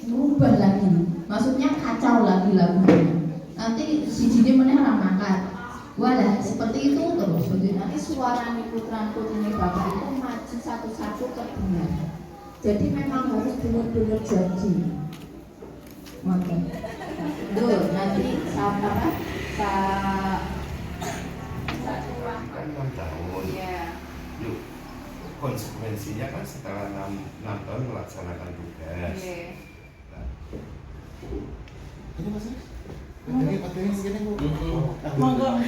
merubah lagi, maksudnya kacau lagi lagunya. Nanti si jini meneh mangkat. Walah seperti itu terus. Jadi nanti suara putra putri bapak itu maju satu-satu terdengar. Jadi memang harus benar-benar janji. Oke. Tuh nanti sama kan 6 tahun. Iya. Yuk, konsekuensinya kan setelah 6 tahun melaksanakan tugas. Nah, Ini Mas. Ini pakai segini Bu. Monggo.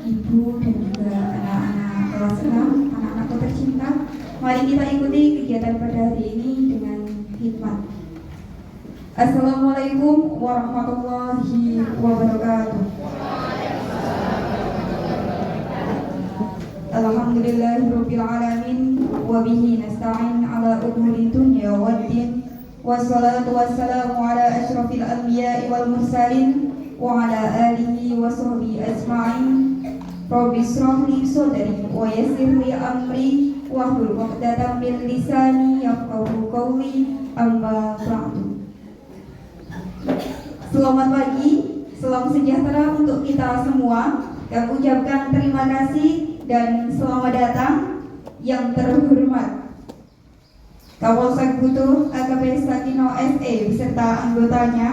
Ibu dan juga anak-anak kelas 6, anak-anakku tercinta, mari kita ikuti kegiatan pada hari ini dengan hikmat. Assalamualaikum warahmatullahi wabarakatuh. Alhamdulillahirabbil alamin wa bihi nasta'in ala umuri dunya waddin wassalatu wassalamu ala asyrafil anbiya'i wal mursalin wa ala alihi wa sahbihi ajma'in. Rabbi shrah li sadri wa yassir li amri wahlul 'uqdatam min lisani yafqahu qawli, amma ba'du. Selamat pagi, salam sejahtera untuk kita semua. Kami ucapkan terima kasih dan selamat datang yang terhormat Kapolsek Butuh AKP Sakino SE beserta anggotanya,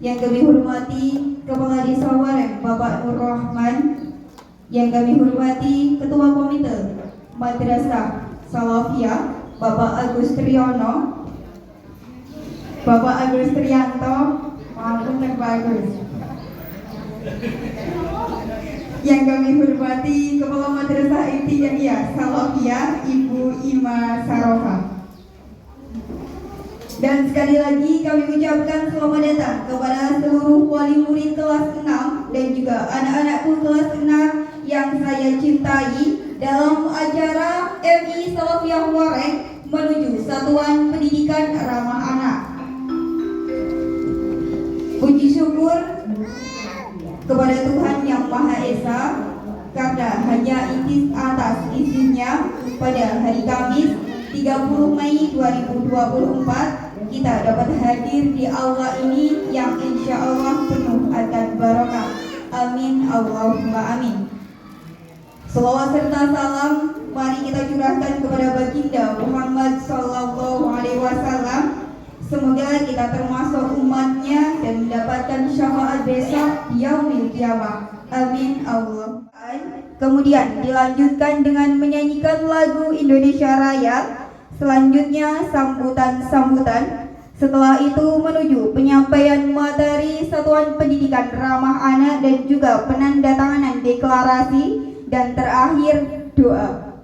yang kami hormati Kepala Desa Wareng Bapak Nur Rahman, yang kami hormati Ketua Komite Madrasah Salafiyah Bapak Agus Triyono, Bapak Agus Triyanto, maafkan Pak Agus, yang kami hormati Kepala Madrasah Ibtidaiyah Salafiyah Ibu Ima Sarofa. Dan sekali lagi kami ucapkan selamat datang kepada seluruh wali murid kelas 6 dan juga anak-anakku kelas 6 yang saya cintai dalam acara MI Salafiyah Wareng menuju Satuan Pendidikan Ramah Anak. Puji syukur kepada Tuhan Yang Maha Esa, karena hanya atas izinnya pada hari Kamis 30 Mei 2024 kita dapat hadir di aula ini yang insya Allah penuh akan barokah. Amin Allahumma amin. Selawat serta salam mari kita curahkan kepada baginda Muhammad Sallallahu Alaihi Wasallam. Semoga kita termasuk umatnya dan mendapatkan syafaat besok yaumil qiyamah. Amin Allah. Kemudian dilanjutkan dengan menyanyikan lagu Indonesia Raya. Selanjutnya sambutan-sambutan. Setelah itu menuju penyampaian materi Satuan Pendidikan Ramah Anak dan juga penandatanganan deklarasi, dan terakhir doa.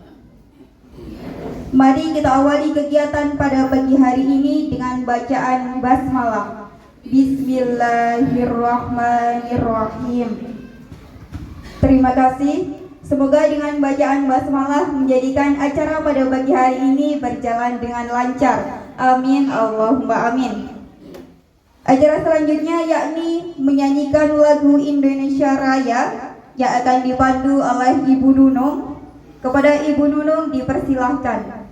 Mari kita awali kegiatan pada pagi hari ini dengan bacaan basmalah. Bismillahirrahmanirrahim. Terima kasih. Semoga dengan bacaan basmalah menjadikan acara pada pagi hari ini berjalan dengan lancar. Amin Allahumma amin. Acara selanjutnya yakni menyanyikan lagu Indonesia Raya yang akan dipandu oleh Ibu Nunung. Kepada Ibu Nunung dipersilahkan.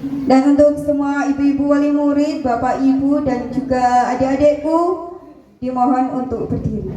Dan untuk semua ibu-ibu wali murid, bapak ibu dan juga adik-adikku dimohon untuk berdiri.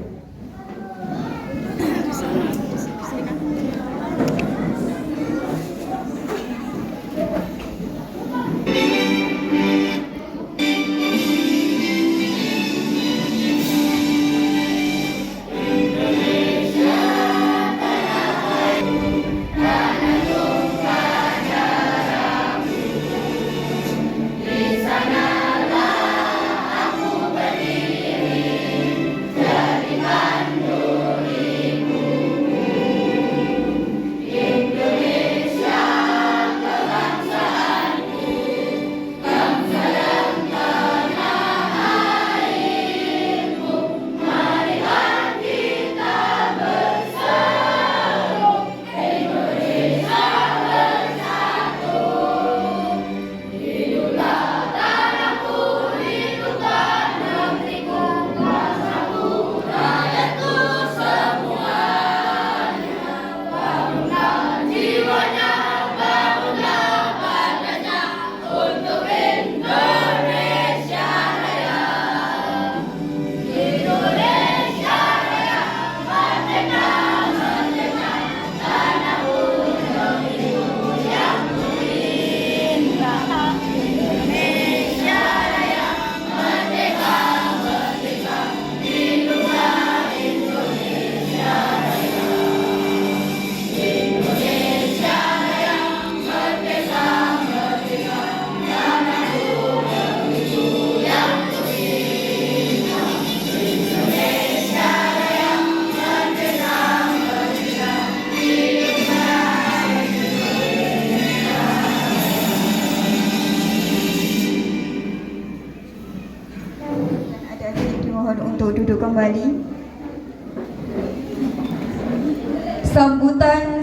duduk kembali.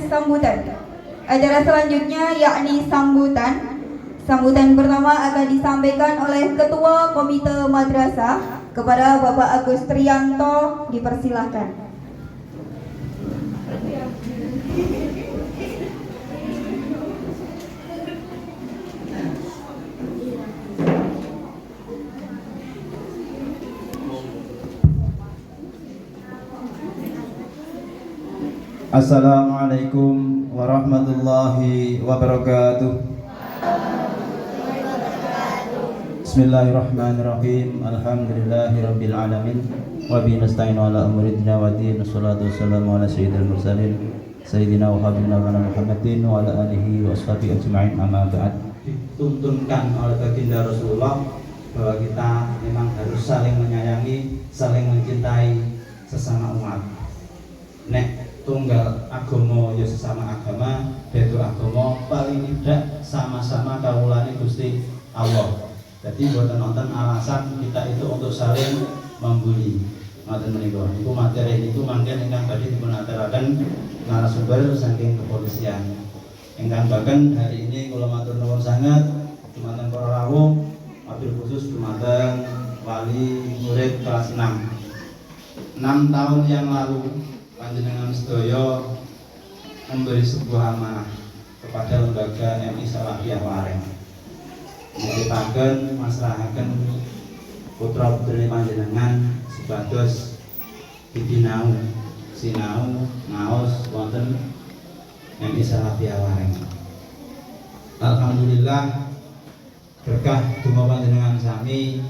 Sambutan. Acara selanjutnya yakni sambutan. Sambutan pertama akan disampaikan oleh Ketua Komite Madrasah kepada Bapak Agus Trianto, dipersilahkan. Assalamualaikum warahmatullahi wabarakatuh. Bismillahirrahmanirrahim. Alhamdulillahirabbil alamin. Wa bihi nasta'inu ala umuri dunya waddin. Wassalatu wassalamu ala sayyidil mursalin sayyidina wa habibina Muhammadin wa ala alihi wa ashabihi ajma'in, amma ba'd. Dituntunkan oleh baginda Rasulullah bahwa kita memang harus saling menyayangi, saling mencintai sesama umat. Nek tunggal agama ya sesama agama, beda agama paling tidak sama-sama kawulane Gusti Allah. Jadi buatan nonton alasan kita itu untuk saling membuli. Ngoten menika. Iku materi itu mangken ingkang badhe dipun aturaken narasumber saking kepolisian. Ingkang bahkan hari ini kula matur nuwun sangat dumateng para rawuh, wabil khusus dumateng wali murid kelas 6. 6 tahun yang lalu panjenengan sedaya memberi sebuah amanah kepada lembaga MI Salafiyah Wareng, nyeritaken masrahaken putra putri panjenengan sebados dibinau sinau ngaos wonten MI Salafiyah Wareng. Alhamdulillah berkah donga panjenengan sami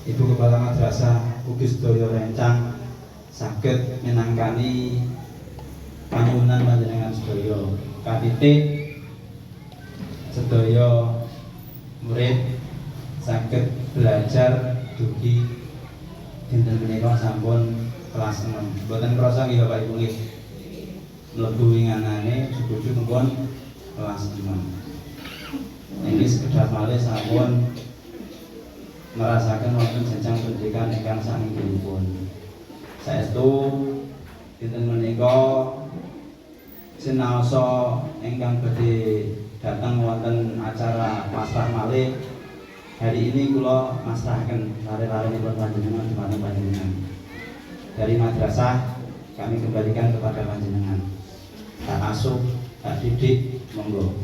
Ibu Kepala Madrasah ugi sedaya rencang saged minangkani panyuwunan panjenengan sedaya katitik sedaya murid saged belajar dugi dinten menika sampun kelas 6. Mboten krasa nggih Bapak Ibu nggih. Mlebu winganane ujug-ujug pun kelas 6. Niki sekedhap malih sampun merasakan wonten jenjang pendidikan ingkang sanginggilipun. Saestu dinten menika sinaosa ingkang badhe datang wonten acara pasrah malih. Hari ini kula masrahaken lare-larenipun panjenengan dumateng panjenengan. Dari madrasah kami kembalikan kepada panjenengan. Tak asuh, tak didik, monggo.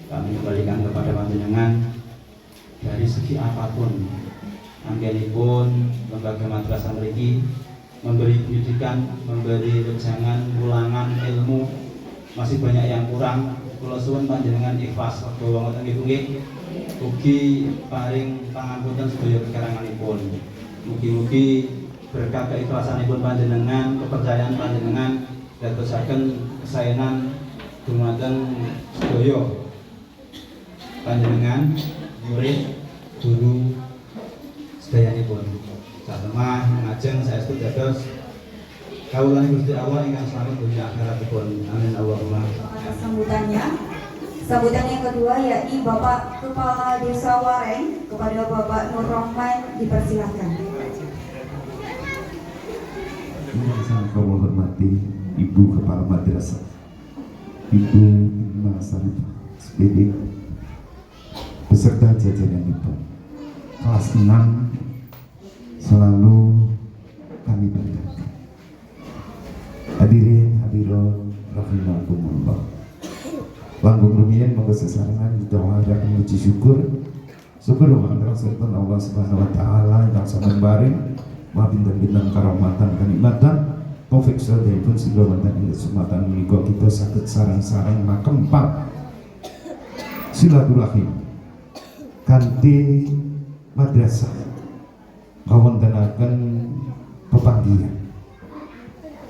Kami kembalikan kepada panjenengan dari segi apapun. Anggenipun lembaga madrasah mriki memberi pendidikan, memberi wejangan, ulangan ilmu, masih banyak yang kurang. Kula suwun panjenengan ikhlas bahwa ngoten nggih. Ugi paring pangapunten sedaya kekaranganipun. Mugi-mugi berkah keikhlasanipun panjenengan, kepercayaan panjenengan dadosaken kesaenan dumateng sedaya panjenengan, murid, guru sedayanipun. Satemah ngajeng saestu dados kawulan Gusti Allah ingkang slamet dunya akhiratipun. Amin Allahumma. Atas sambutannya. Sambutan yang kedua yakni Bapak Kepala Desa Wareng kepada Bapak Nur Rahman, dipersilahkan. Yang sangat kami hormati Ibu Kepala Madrasah, Ibu Inma Sarifah SPD, beserta jajaran Ibu kelas 6 selalu kami banggakan. Hadirin hadirat rahimakumullah. Langkung rumiyin monggo sesarengan doa dan puji syukur wonten sultan Allah Subhanahu wa taala ingkang sampun paring mabinten-binten karomatan kanikmatan taufik sedheripun sehingga wonten ing kesempatan menika kita saged sareng-sareng makempat silaturahim kanthi madrasah kawontenaken pepanggihan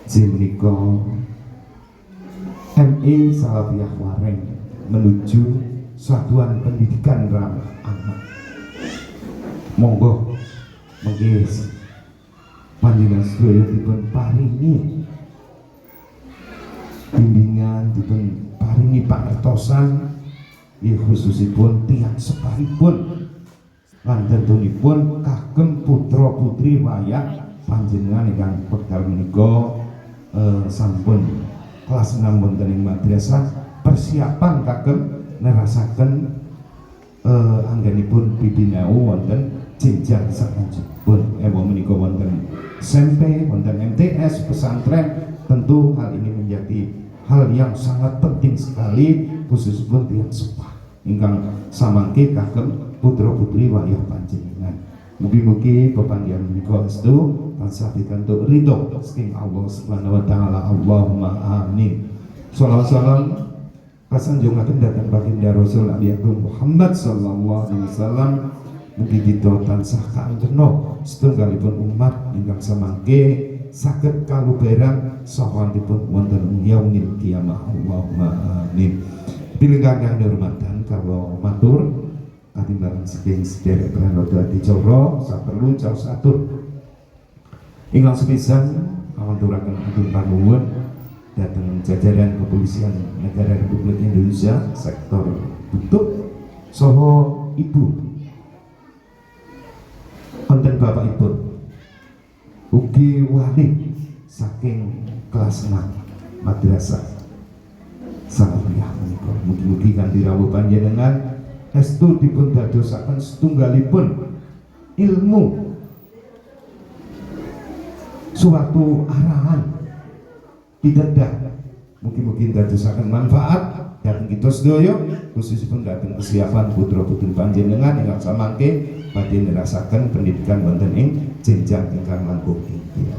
menika MI Salafiyah Wareng menuju satuan pendidikan ramah anak. Monggo mengki panjenengan sedaya dipun paringi bimbingan, dipun paringi pangertosan, ya khususipun tiyang separipun lan tentunipun kagem putra putri wayah panjenengan ingkang wekdal menika sampun kelas 6 wonten ing madrasah persiapan kagem nerasaken anggenipun bibinau wonten jenjang salanjutipun ewa menika wonten SMP, wonten MTS, pesantren. Tentu hal ini menjadi hal yang sangat penting sekali khususipun tiyang sepah ingkang samangke kagem putra putri wayah panjenengan. Mugi-mugi pepanggihan menika estu tansah pikantuk ridho saking Allah Subhanahu wa taala. Allahumma amin. Shalawat salam kasanjungaken dhateng baginda Rasul Nabi Agung Muhammad sallallahu alaihi wasallam. Mugi kita tansah kaanggena setunggalipun umat ingkang samangke saged kaluberan sawantipun wonten yaumil kiamah. Allahumma amin. Bilih kang dihormatan kawula matur katimbangan saking sedherek pranata dicara saperlu caos atur ingkang sepisan awanturaken atur panuwun dhateng jajaran Kepolisian Negara Republik Indonesia sektor Butuh saha Ibu wonten bapakipun ugi wali saking kelas 6 madrasah Salafiyah menika. Mugi-mugi kanthi rawuh panjenengan estu dipun dadosaken setunggalipun ilmu suatu arahan pitedah. Mugi-mugi dadosaken manfaat dhateng kita sedaya khususipun dhateng kesiapan putra putri panjenengan ingkang samangke badhe nerasaken pendidikan wonten ing jenjang ingkang langkung inggih.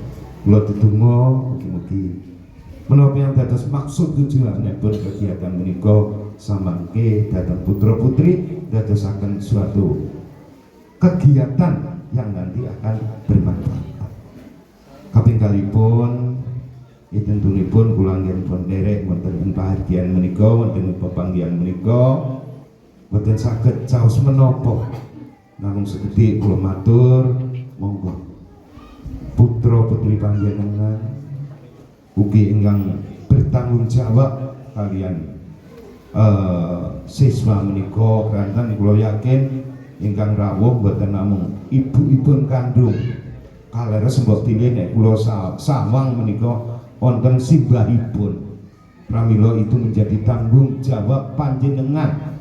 Kula ndedonga mugi-mugi menapa yang dados maksud tujuanipun kegiatan menika samangke dhateng putra putri dadosaken suatu kegiatan yang nanti akan bermanfaat. Kaping kalipun tentunipun kula anggenipun derek wonten ing pahargyan menika wonten ing pepanggihan menika boten saged caos menapa namung sekedhik kula matur monggo putra putri panjenengan ugi ingkang bertanggung jawab kalian siswa menika kanten kula yakin ingkang rawuh boten namung ibu-ibun kandung kaleres mbok pilih nek kula sawang menika wonten simbahipun pramila itu menjadi tanggung jawab panjenengan.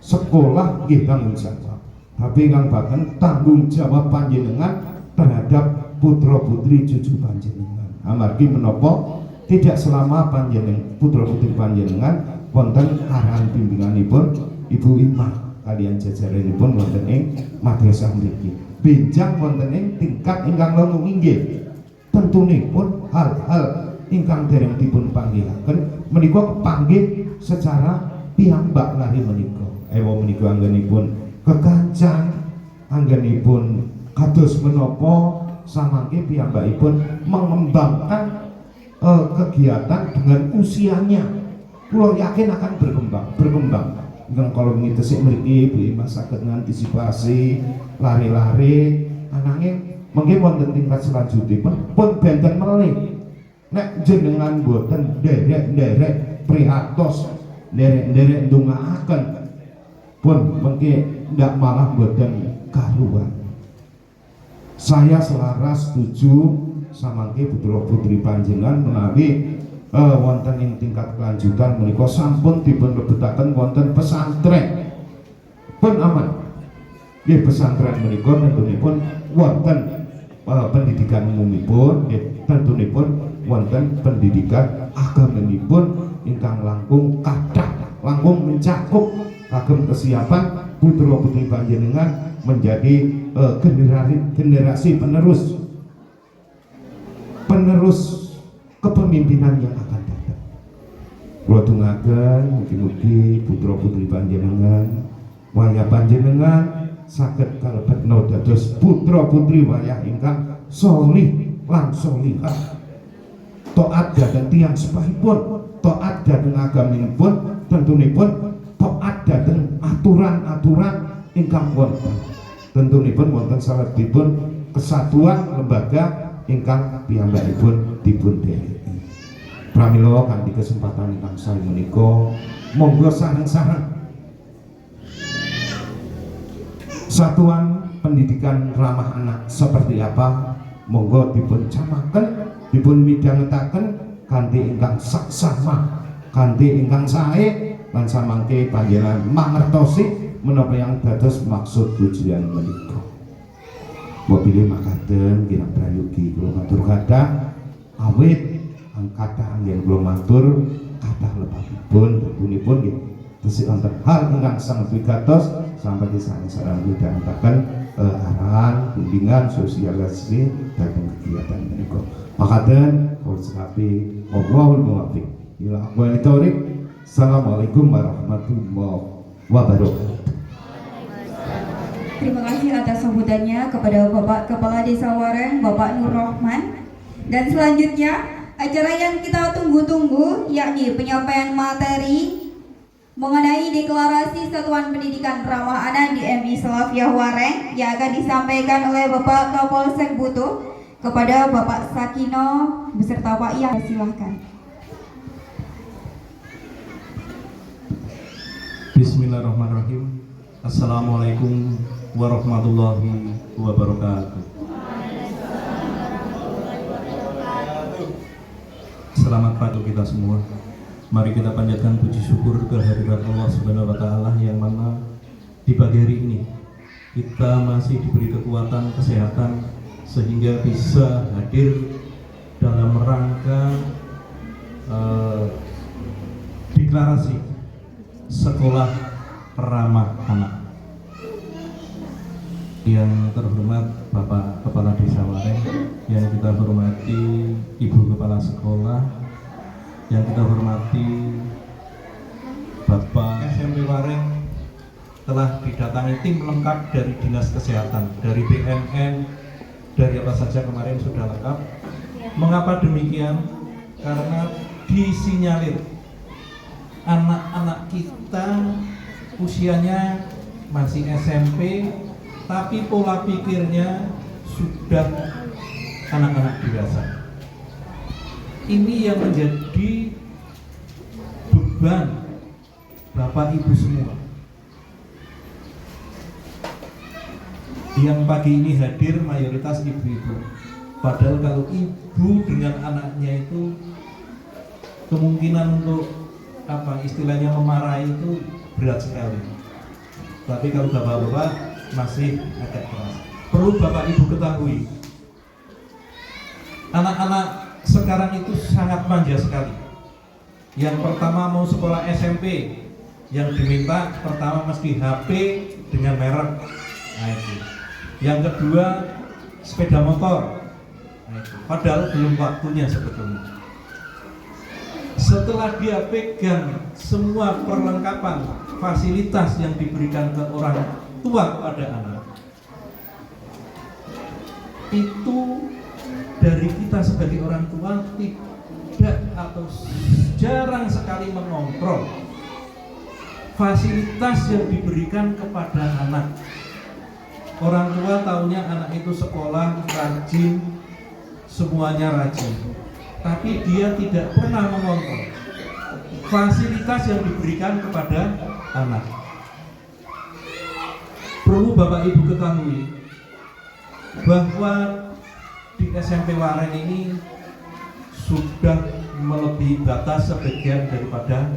Sekolah nggih tanggung jawab tapi ingkang boten tanggung jawab panjenengan terhadap putra putri cucu panjenengan. Amargi menapa tidak selama panjenengan putra putri panjenengan wonten arahan bimbinganipun Ibu Imah kalian jajaranipun wonten ing madrasah mriki. Benjang wonten ing tingkat ingkang langkung inggih. Tentunipun hal-hal ingkang dereng dipun panggihaken menika kepanggih secara piyambak lari menika. Ewa menika anggenipun kekancan, anggenipun kados menapa samangke piyambakipun mengembangkan kegiatan dengan usianya. Kula yakin akan berkembang. Ingkang kalau ngitesik mriki Bu Imah saged ngantisipasi lari-lari ananging mengke wonten tingkat selanjutipun pun benten melih. Nek jenengan boten nderek priatos nderek ndongaaken pun mengke ndak malah boten karuan. Saya selaras setuju samangke putra putri panjenengan menawi wonten ing tingkat kelanjutan menika sampun dipun lebetaken wonten pesantren pun aman. Nggih pesantren menika tentunipun wonten pendidikan umumipun, tentunipun wonten pendidikan agamanipun ingkang langkung kathah, langkung mencakup kagem kesiapan putra putri panjenengan menjadi generasi penerus kepemimpinan yang akan datang. Kula tunggaken mugi-mugi putra putri panjenengan wayah panjenengan saged kalebetna dados putra putri wayah ingkang sholih lan sholihah. Taat dhateng tiyang sepahipun, taat dhateng agaminipun, tentunipun taat dhateng aturan-aturan ingkang wonten. Tentunipun wonten salebetipun kesatuan lembaga ingkang piyambakipun dipun dereki. Pramila kanthi kesempatan ingkang sae menika monggo sareng-sareng satuan pendidikan ramah anak seperti apa? Monggo dipun camaken, dipun midhangetaken kanthi ingkang saksama, kanthi ingkang sae lan samangke panjenengan mangertosi menapa yang dados maksud tujuan menika. Wabile makaten kirang prayogi kula matur kathah awit kathah anggen kula matur kathah lebetipun punipun nggih tesih wonten hal ingkang sangat wigatos sampai sareng-sareng midhangetaken arahan bimbingan sosialisasi dhateng kegiatan menika. Makaten kula sekapi wallahul muwaffiq ila aqwamit thoriq. Assalamualaikum warahmatullahi wabarakatuh. Terima kasih atas sambutannya kepada Bapak Kepala Desa Waren, Bapak Nur Rahman. Dan selanjutnya acara yang kita tunggu-tunggu yakni penyampaian materi mengenai deklarasi Satuan Pendidikan Ramah Anak di MI Salafiyah Waren yang akan disampaikan oleh Bapak Kapolsek Butuh kepada Bapak Sakino beserta Pak Iya. Silahkan. Bismillahirrahmanirrahim. Assalamualaikum warahmatullahi wabarakatuh. Selamat pagi kita semua. Mari kita panjatkan puji syukur kehadirat Allah Subhanahu wa taala yang mana di pagi hari ini kita masih diberi kekuatan, kesehatan sehingga bisa hadir dalam rangka deklarasi Sekolah Ramah Anak. Yang terhormat Bapak Kepala Desa Waren, yang kita hormati Ibu Kepala Sekolah, yang kita hormati Bapak SMP Waren, telah didatangi tim lengkap dari Dinas Kesehatan, dari BNN, dari apa saja kemarin sudah lengkap. Mengapa demikian? Karena disinyalir anak-anak kita usianya masih SMP, tapi pola pikirnya sudah anak-anak dewasa. Ini yang menjadi beban Bapak Ibu semua yang pagi ini hadir mayoritas ibu-ibu. Padahal kalau ibu dengan anaknya itu kemungkinan untuk istilahnya memarahi itu berat sekali. Tapi kalau bapak-bapak masih agak keras. Perlu Bapak Ibu ketahui, anak-anak sekarang itu sangat manja sekali. Yang pertama mau sekolah SMP, yang diminta pertama mesti HP dengan merek. Nah itu. Yang kedua sepeda motor. Nah itu. Padahal belum waktunya sebetulnya. Setelah dia pegang semua perlengkapan fasilitas yang diberikan ke orang tua pada anak, itu dari kita sebagai orang tua tidak atau jarang sekali mengontrol fasilitas yang diberikan kepada anak. Orang tua taunya anak itu sekolah rajin, semuanya rajin, tapi dia tidak pernah mengontrol fasilitas yang diberikan kepada anak. Perlu Bapak Ibu ketahui bahwa di SMP Waren ini sudah melebihi batas sebagian daripada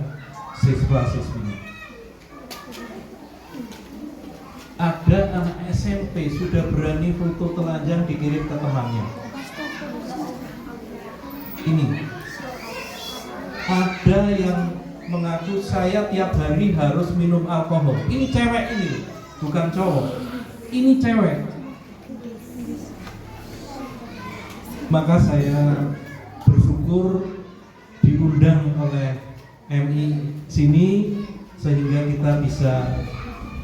siswa-siswinya. Ada anak SMP sudah berani foto telanjang dikirim ke temannya. Ini ada yang mengaku saya tiap hari harus minum alkohol. Ini cewek ini, bukan cowok. Ini cewek. Maka saya bersyukur diundang oleh MI sini sehingga kita bisa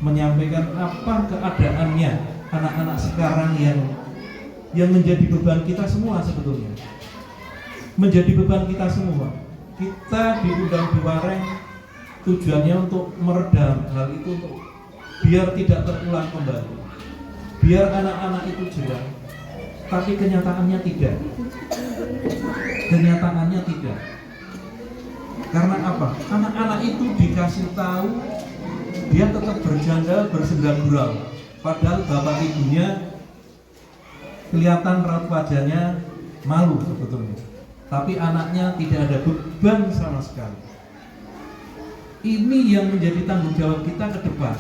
menyampaikan apa keadaannya anak-anak sekarang yang menjadi beban kita semua sebetulnya. Menjadi beban kita semua. Kita diundang di Waren tujuannya untuk meredam hal itu, untuk biar tidak terulang kembali, biar anak-anak itu jerah. Tapi kenyataannya tidak. Kenyataannya tidak. Karena apa? Anak-anak itu dikasih tahu dia tetap berjanda, bersenda gurau. Padahal bapak ibunya kelihatan raut wajahnya malu sebetulnya, tapi anaknya tidak ada beban sama sekali. Ini yang menjadi tanggung jawab kita ke depan.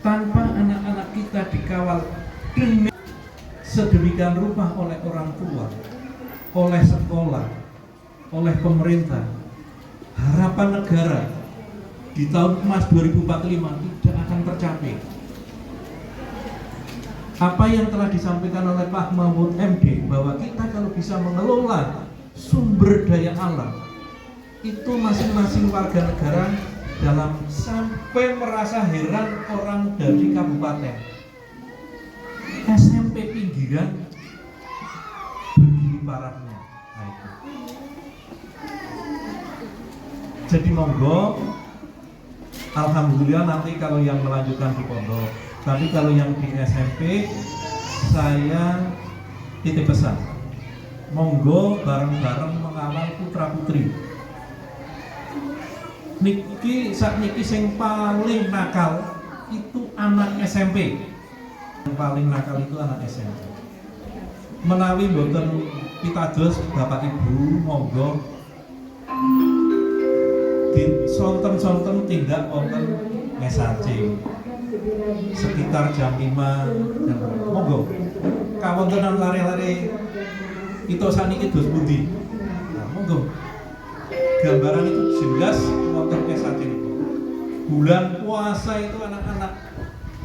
Tanpa anak-anak kita dikawal dengan sedemikian rupa oleh orang tua, oleh sekolah, oleh pemerintah, harapan negara di tahun emas 2045 tidak akan tercapai. Apa yang telah disampaikan oleh Pak Mahfud MD, bahwa kita kalau bisa mengelola sumber daya alam itu masing-masing warga negara dalam, sampai merasa heran orang dari kabupaten SMP pinggiran begini parahnya. Nah, itu. Jadi monggo, alhamdulillah nanti kalau yang melanjutkan di pondok, tapi kalau yang di SMP saya titip pesan, monggo bareng-bareng mengawal putra putri. Niki saat niki sing paling nakal itu anak SMP. Yang paling nakal itu anak SMP. Menawi mboten pitados Bapak Ibu, monggo disonten-sonten tindak wonten ngesancing sekitar jam 5 dan monggo kawontenan lare-lare kita saniki dos pundi. Nah, monggo gambaran itu jelas wonten ngesancing. Bulan puasa itu anak-anak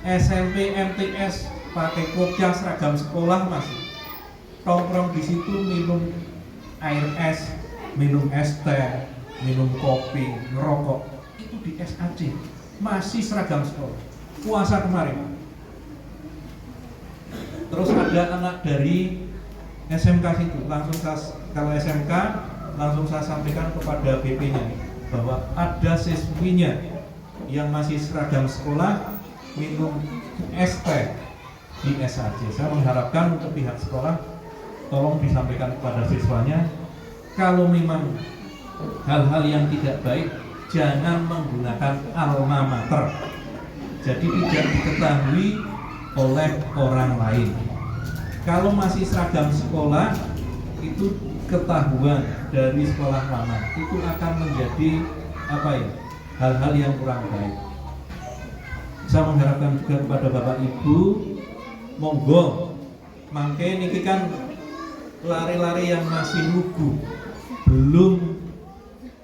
SMP, MTS pakai kopiah seragam sekolah masih tongkrong di situ, minum air es, minum es teh, minum kopi, ngerokok, itu di SAC masih seragam sekolah puasa kemarin. Terus ada anak dari SMK situ, langsung kalau SMK langsung saya sampaikan kepada BP-nya bahwa ada siswinya yang masih seragam sekolah minum es teh di SAC. Saya mengharapkan untuk pihak sekolah tolong disampaikan kepada siswanya, kalau memang hal-hal yang tidak baik jangan menggunakan alma mater, jadi tidak diketahui oleh orang lain. Kalau masih seragam sekolah itu ketahuan dari sekolah lama, itu akan menjadi hal-hal yang kurang baik. Saya mengharapkan juga kepada Bapak Ibu, monggo mangke niki kan lari-lari yang masih lugu, belum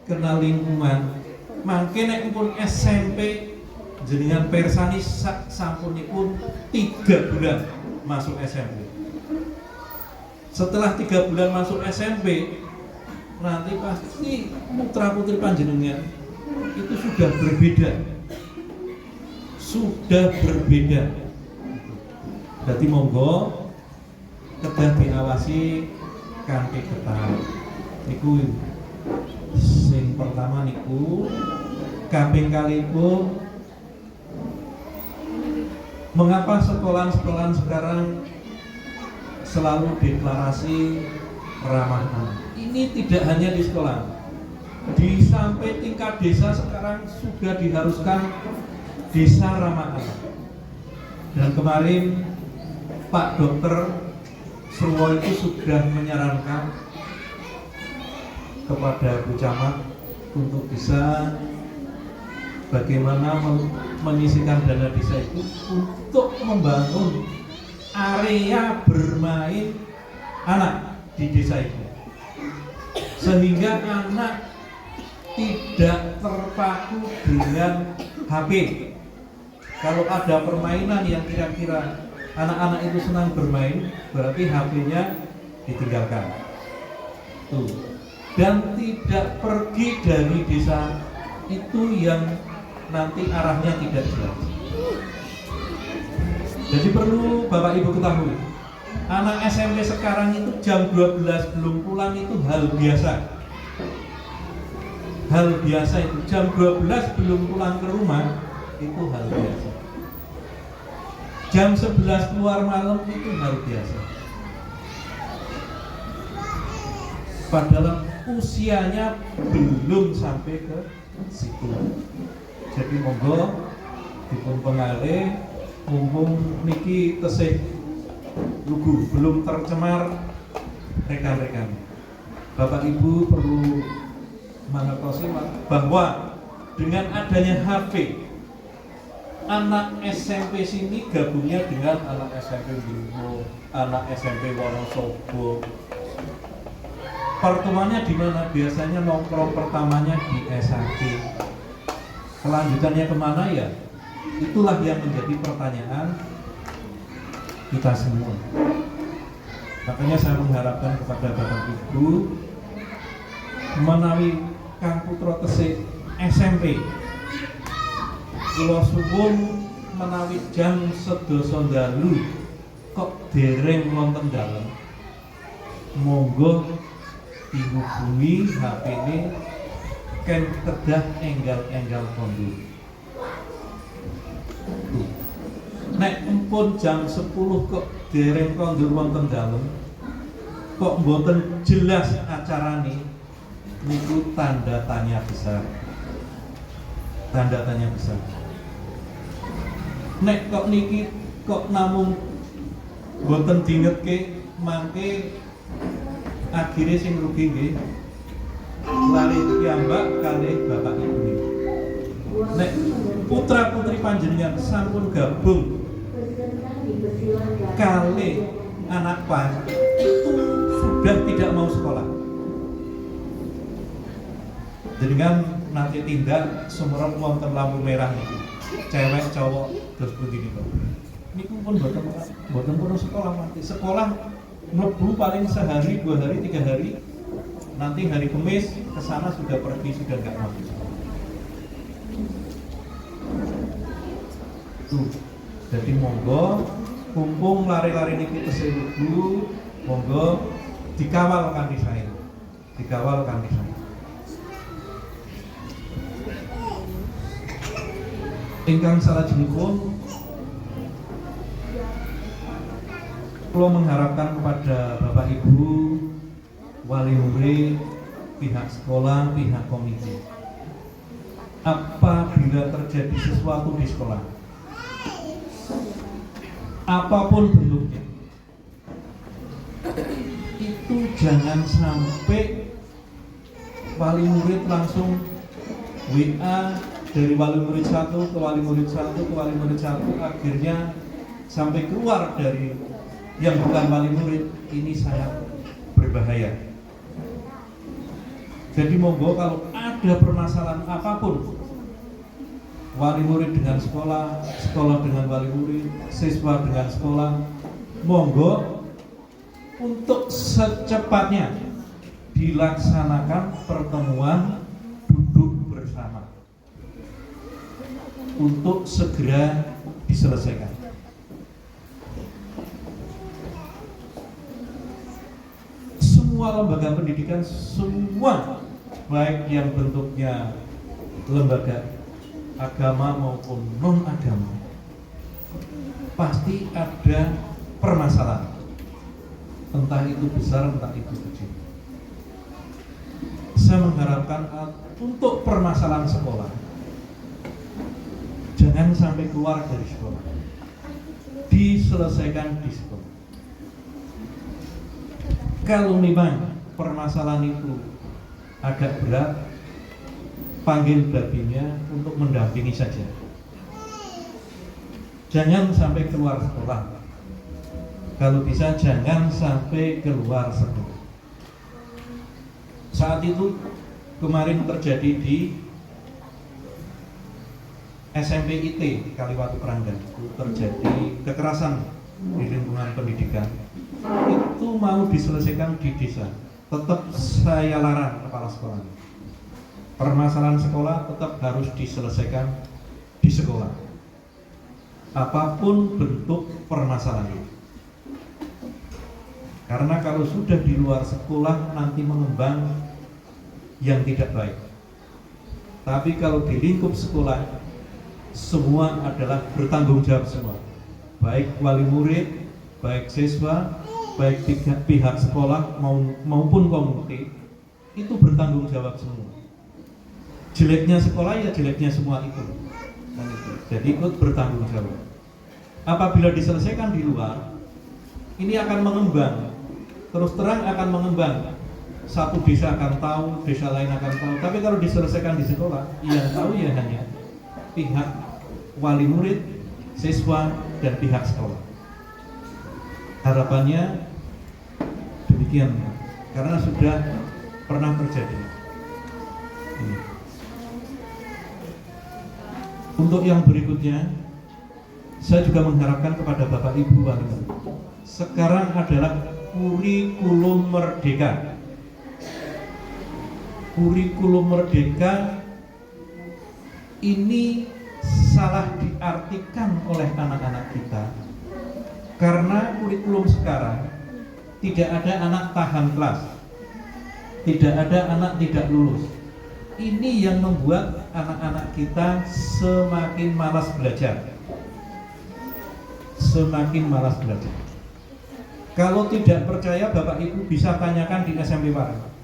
kenal lingkungan, mangke nek pun SMP jenengan persani sampunipun 3 bulan masuk SMP. Setelah 3 bulan masuk SMP, nanti pasti putra putri panjenengan itu sudah berbeda. Jadi monggo kedah diawasi kanthi ketat. Niku sing pertama niku, kaping kalipun mengapa sekolahan sekarang selalu deklarasi ramah anak. Ini tidak hanya di sekolah, di sampai tingkat desa sekarang sudah diharuskan desa ramah anak. Dan kemarin Pak Dokter Surwo itu sudah menyarankan kepada Bu Camat untuk bisa bagaimana menyisihkan dana desa itu untuk membangun area bermain anak di desa itu, sehingga anak tidak terpaku dengan HP. Kalau ada permainan yang kira-kira anak-anak itu senang bermain, berarti HP-nya ditinggalkan. Tuh. Dan tidak pergi dari desa itu yang nanti arahnya tidak jelas. Jadi perlu Bapak Ibu ketahui, anak SMP sekarang itu jam 12 belum pulang itu hal biasa. Hal biasa itu, jam 12 belum pulang ke rumah itu hal biasa. Jam 11 keluar malam itu hal biasa. Padahal usianya belum sampai ke situ. Jadi monggo dipun pengalih mumpung niki tesih lugu belum tercemar rekan-rekan, Bapak Ibu perlu mengerti bahwa dengan adanya HP, anak SMP sini gabungnya dengan anak SMP Bimo, anak SMP Wonosobo. Pertemuannya di mana? Biasanya nongkrong pertamanya di SHG. Kelanjutannya kemana ya? Itulah yang menjadi pertanyaan kita semua. Makanya saya mengharapkan kepada Bapak Ibu menawi Kang Putra tesih SMP, kula suwun menawi jam sedasa dalu kok dereng wonten dalem, monggo dihubungi HP-ne ken kedah enggal-enggal kondur. Nek empun jam 10 kok dereng kondur wonten dalem, kok mboten jelas acarane, niku tanda tanya besar. Tanda tanya besar. Nek kok niki kok namung mboten dingetke, mangke akhirnya sing rugi nggih lari piyambak kalih bapak ibu niki. Nek putra putri panjenengan sampun gabung kalih anak pan itu sudah tidak mau sekolah. Jadi kan nanti tindak sumerep wonten lampu merah niku. Cewek cowok terus begini kok. Niku pun boten pun sekolah mati. Sekolah mlebu paling sehari, 2 hari, 3 hari. Nanti hari Kamis ke sana sudah pergi, sudah enggak mau. Tuh. Jadi monggo kumpung lari-lari niki tesih lugu, monggo dikawal kanthi sae. Dikawal kanthi sae. Ingkang salajengipun kula mengharapkan kepada Bapak Ibu, wali murid, pihak sekolah, pihak komite, apabila terjadi sesuatu di sekolah, apapun bentuknya, itu jangan sampai wali murid langsung WA dari wali murid satu ke wali murid satu ke wali murid satu, akhirnya sampai keluar dari yang bukan wali murid. Ini sangat berbahaya. Jadi monggo kalau ada permasalahan apapun, wali murid dengan sekolah, sekolah dengan wali murid, siswa dengan sekolah, monggo untuk secepatnya dilaksanakan pertemuan duduk bersama untuk segera diselesaikan. Semua lembaga pendidikan, semua baik yang bentuknya lembaga agama maupun non agama, pasti ada permasalahan, entah itu besar entah itu kecil. Saya mengharapkan untuk permasalahan sekolah jangan sampai keluar dari sekolah, diselesaikan di sekolah. Kalau memang permasalahan itu agak berat, panggil babinya untuk mendampingi saja. Jangan sampai keluar sekolah. Kalau bisa jangan sampai keluar sekolah. Saat itu kemarin terjadi di SMP IT Kaliwatu Keranggan, terjadi kekerasan di lingkungan pendidikan. Itu mau diselesaikan di desa, tetap saya larang kepala sekolah. Permasalahan sekolah tetap harus diselesaikan di sekolah, apapun bentuk permasalahan. Karena kalau sudah di luar sekolah nanti mengembang yang tidak baik. Tapi kalau di lingkup sekolah, semua adalah bertanggung jawab semua, baik wali murid, baik siswa, baik pihak sekolah maupun komunitas, itu bertanggung jawab semua. Jeleknya sekolah ya jeleknya semua itu. Jadi ikut bertanggung jawab. apabila diselesaikan di luar, ini akan mengembang, terus terang akan mengembang. Satu desa akan tahu, desa lain akan tahu. Tapi kalau diselesaikan di sekolah, yang tahu ya hanya pihak wali murid, siswa, dan pihak sekolah. Harapannya demikian, karena sudah pernah terjadi. Ini. Untuk yang berikutnya, saya juga mengharapkan kepada Bapak Ibu wali murid. Sekarang adalah kurikulum merdeka. Kurikulum merdeka ini salah diartikan oleh anak-anak kita, karena kurikulum sekarang tidak ada anak tahan kelas, tidak ada anak tidak lulus. Ini yang membuat anak-anak kita semakin malas belajar. Semakin malas belajar. Kalau tidak percaya, Bapak Ibu bisa tanyakan di SMP Parang.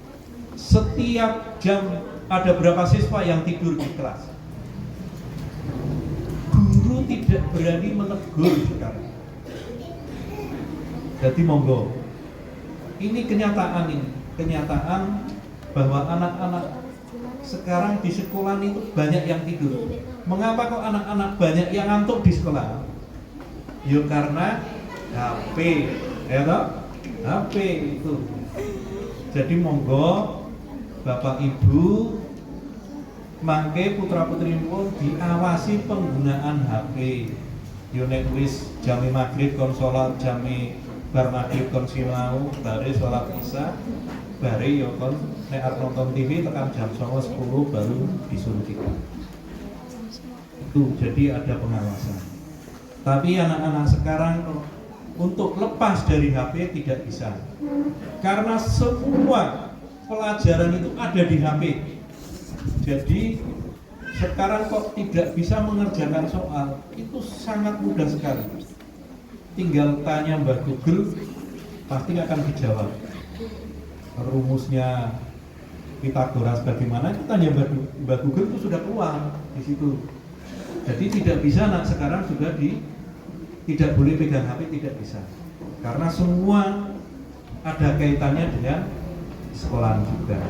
Setiap jam ada berapa siswa yang tidur di kelas. Guru tidak berani menegur sekarang. Jadi monggo, ini kenyataan bahwa anak-anak sekarang di sekolah itu banyak yang tidur. Mengapa kok anak-anak banyak yang ngantuk di sekolah? Ya karena HP, ya toh? HP itu. Jadi monggo Bapak Ibu, mangke putra-putri pun diawasi penggunaan HP. Yo nek wis jam maghrib kon salat, jam bar maghrib kon sinau, bare salat isya, bare yo kon nek arep nonton TV tekan jam 9:10 baru disuruh tidur. Itu jadi ada pengawasan. Tapi anak-anak sekarang untuk lepas dari HP tidak bisa, karena semua pelajaran itu ada di HP. Jadi sekarang kok tidak bisa mengerjakan soal, itu sangat mudah sekali. Tinggal tanya Mbak Google, pasti akan dijawab. Rumusnya Pythagoras bagaimana, itu tanya Mbak Google, itu sudah keluar di situ. Jadi tidak bisa anak sekarang juga tidak boleh pegang HP, tidak bisa. Karena semua ada kaitannya dengan sekolah juga.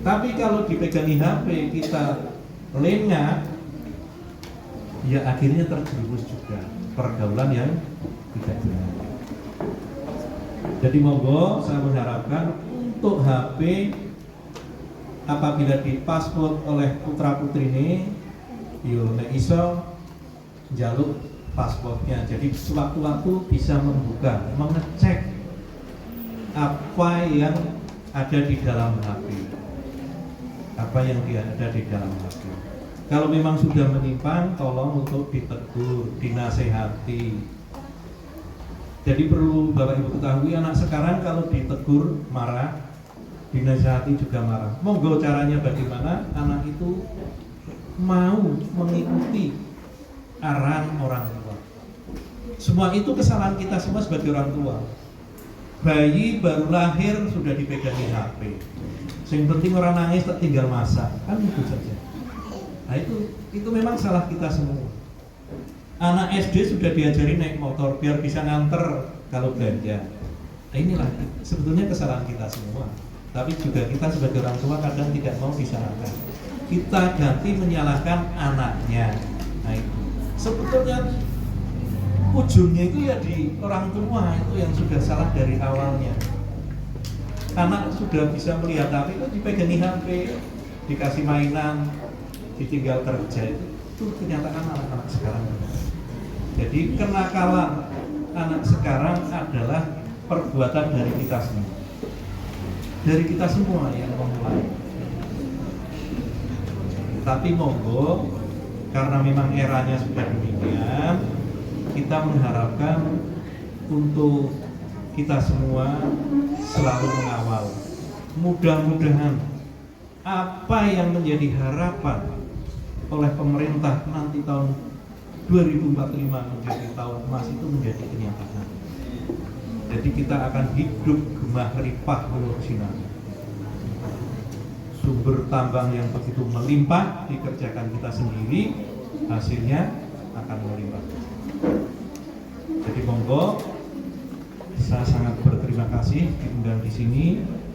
Tapi kalau dipegangi HP kita lengah, ya akhirnya terjerumus juga pergaulan yang tidak benar. Jadi monggo saya mengharapkan untuk HP apabila dipaspor oleh putra putri ini, yo nek iso jaluk paspornya. Jadi sewaktu-waktu bisa membuka, mengecek apa yang ada di dalam HP, apa yang ada di dalam HP. Kalau memang sudah menyimpang, tolong untuk ditegur, dinasehati. Jadi perlu Bapak Ibu ketahui, anak sekarang kalau ditegur marah, dinasehati juga marah. Monggo caranya bagaimana anak itu mau mengikuti arahan orang tua. Semua itu kesalahan kita semua sebagai orang tua. Bayi baru lahir sudah dipegangi HP. Yang penting orang nangis tak tinggal masak, kan itu saja. Nah itu memang salah kita semua. Anak SD sudah diajari naik motor biar bisa nganter kalau belanja. Nah inilah sebetulnya kesalahan kita semua. Tapi juga kita sebagai orang tua kadang tidak mau disalahkan. Kita ganti menyalahkan anaknya. Nah itu sebetulnya ujungnya itu ya di orang tua itu yang sudah salah dari awalnya. Anak sudah bisa melihat HP itu dipegangi HP, dikasih mainan, ditinggal kerja, itu kenyataan anak-anak sekarang. Jadi kenakalan anak sekarang adalah perbuatan dari kita semua. Dari kita semua yang memulai. Tapi monggo, karena memang eranya sudah demikian, kita mengharapkan untuk kita semua selalu mengawal. Mudah-mudahan apa yang menjadi harapan oleh pemerintah nanti tahun 2045 menjadi tahun emas itu menjadi kenyataan. Jadi kita akan hidup gemah ripah bersinar. Sumber tambang yang begitu melimpah dikerjakan kita sendiri, hasilnya akan melimpah. monggo. Saya sangat berterima kasih diundang di sini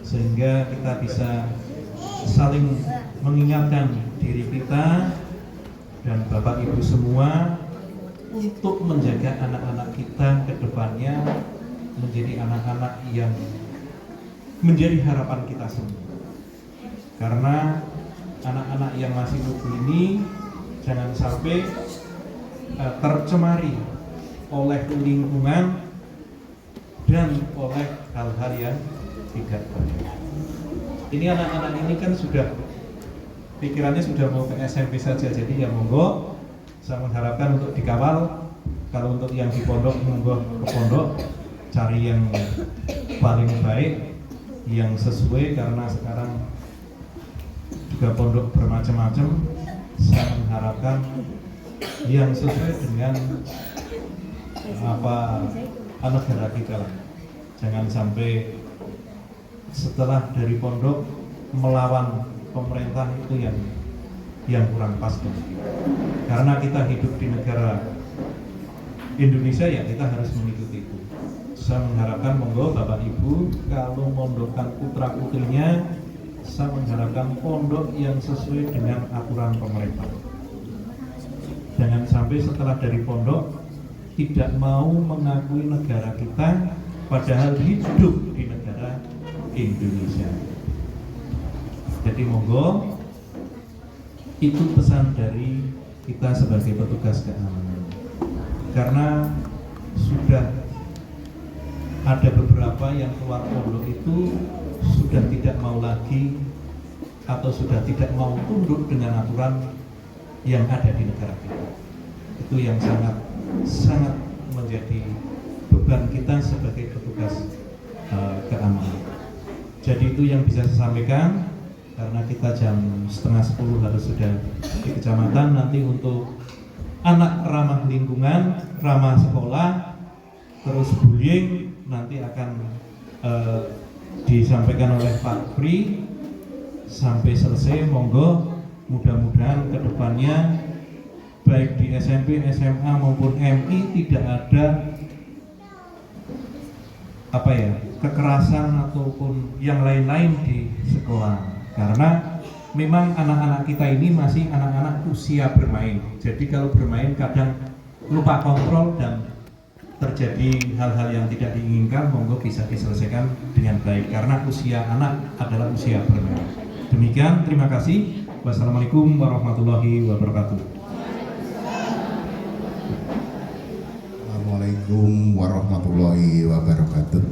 sehingga kita bisa saling mengingatkan diri kita dan Bapak Ibu semua untuk menjaga anak-anak kita ke depannya menjadi anak-anak yang menjadi harapan kita semua. Karena anak-anak yang masih lugu ini jangan sampai tercemari oleh lingkungan dan oleh hal-hal yang tidak baik. Ini anak-anak ini kan sudah pikirannya sudah mau ke SMP saja, jadi ya monggo saya mengharapkan untuk dikawal. Kalau untuk yang di pondok monggo ke pondok cari yang paling baik, yang sesuai, karena sekarang juga pondok bermacam-macam. Saya mengharapkan yang sesuai dengan negara kita lah. Jangan sampai setelah dari pondok melawan pemerintah itu yang kurang pas. Karena kita hidup di negara Indonesia, ya kita harus mengikuti itu. Saya mengharapkan monggo Bapak Ibu kalau mondokkan putra putrinya, saya mengharapkan pondok yang sesuai dengan aturan pemerintah. Jangan sampai setelah dari pondok tidak mau mengakui negara kita, padahal hidup di negara Indonesia. Jadi monggo, itu pesan dari kita sebagai petugas keamanan. Karena sudah ada beberapa yang keluar pondok itu sudah tidak mau lagi atau sudah tidak mau tunduk dengan aturan yang ada di negara kita. Itu yang sangat menjadi beban kita sebagai petugas keamanan. Jadi itu yang bisa saya sampaikan, karena kita jam 9:30 harus sudah di kecamatan. Nanti untuk anak ramah lingkungan, ramah sekolah, terus bullying nanti akan disampaikan oleh Pak Pri sampai selesai. Monggo, mudah-mudahan kedepannya baik di SMP, SMA maupun MI tidak ada kekerasan ataupun yang lain-lain di sekolah. Karena memang anak-anak kita ini masih anak-anak usia bermain. Jadi kalau bermain kadang lupa kontrol dan terjadi hal-hal yang tidak diinginkan. Monggo bisa diselesaikan dengan baik karena usia anak adalah usia bermain. Demikian, terima kasih. Wassalamualaikum warahmatullahi wabarakatuh. Assalamualaikum warahmatullahi wabarakatuh.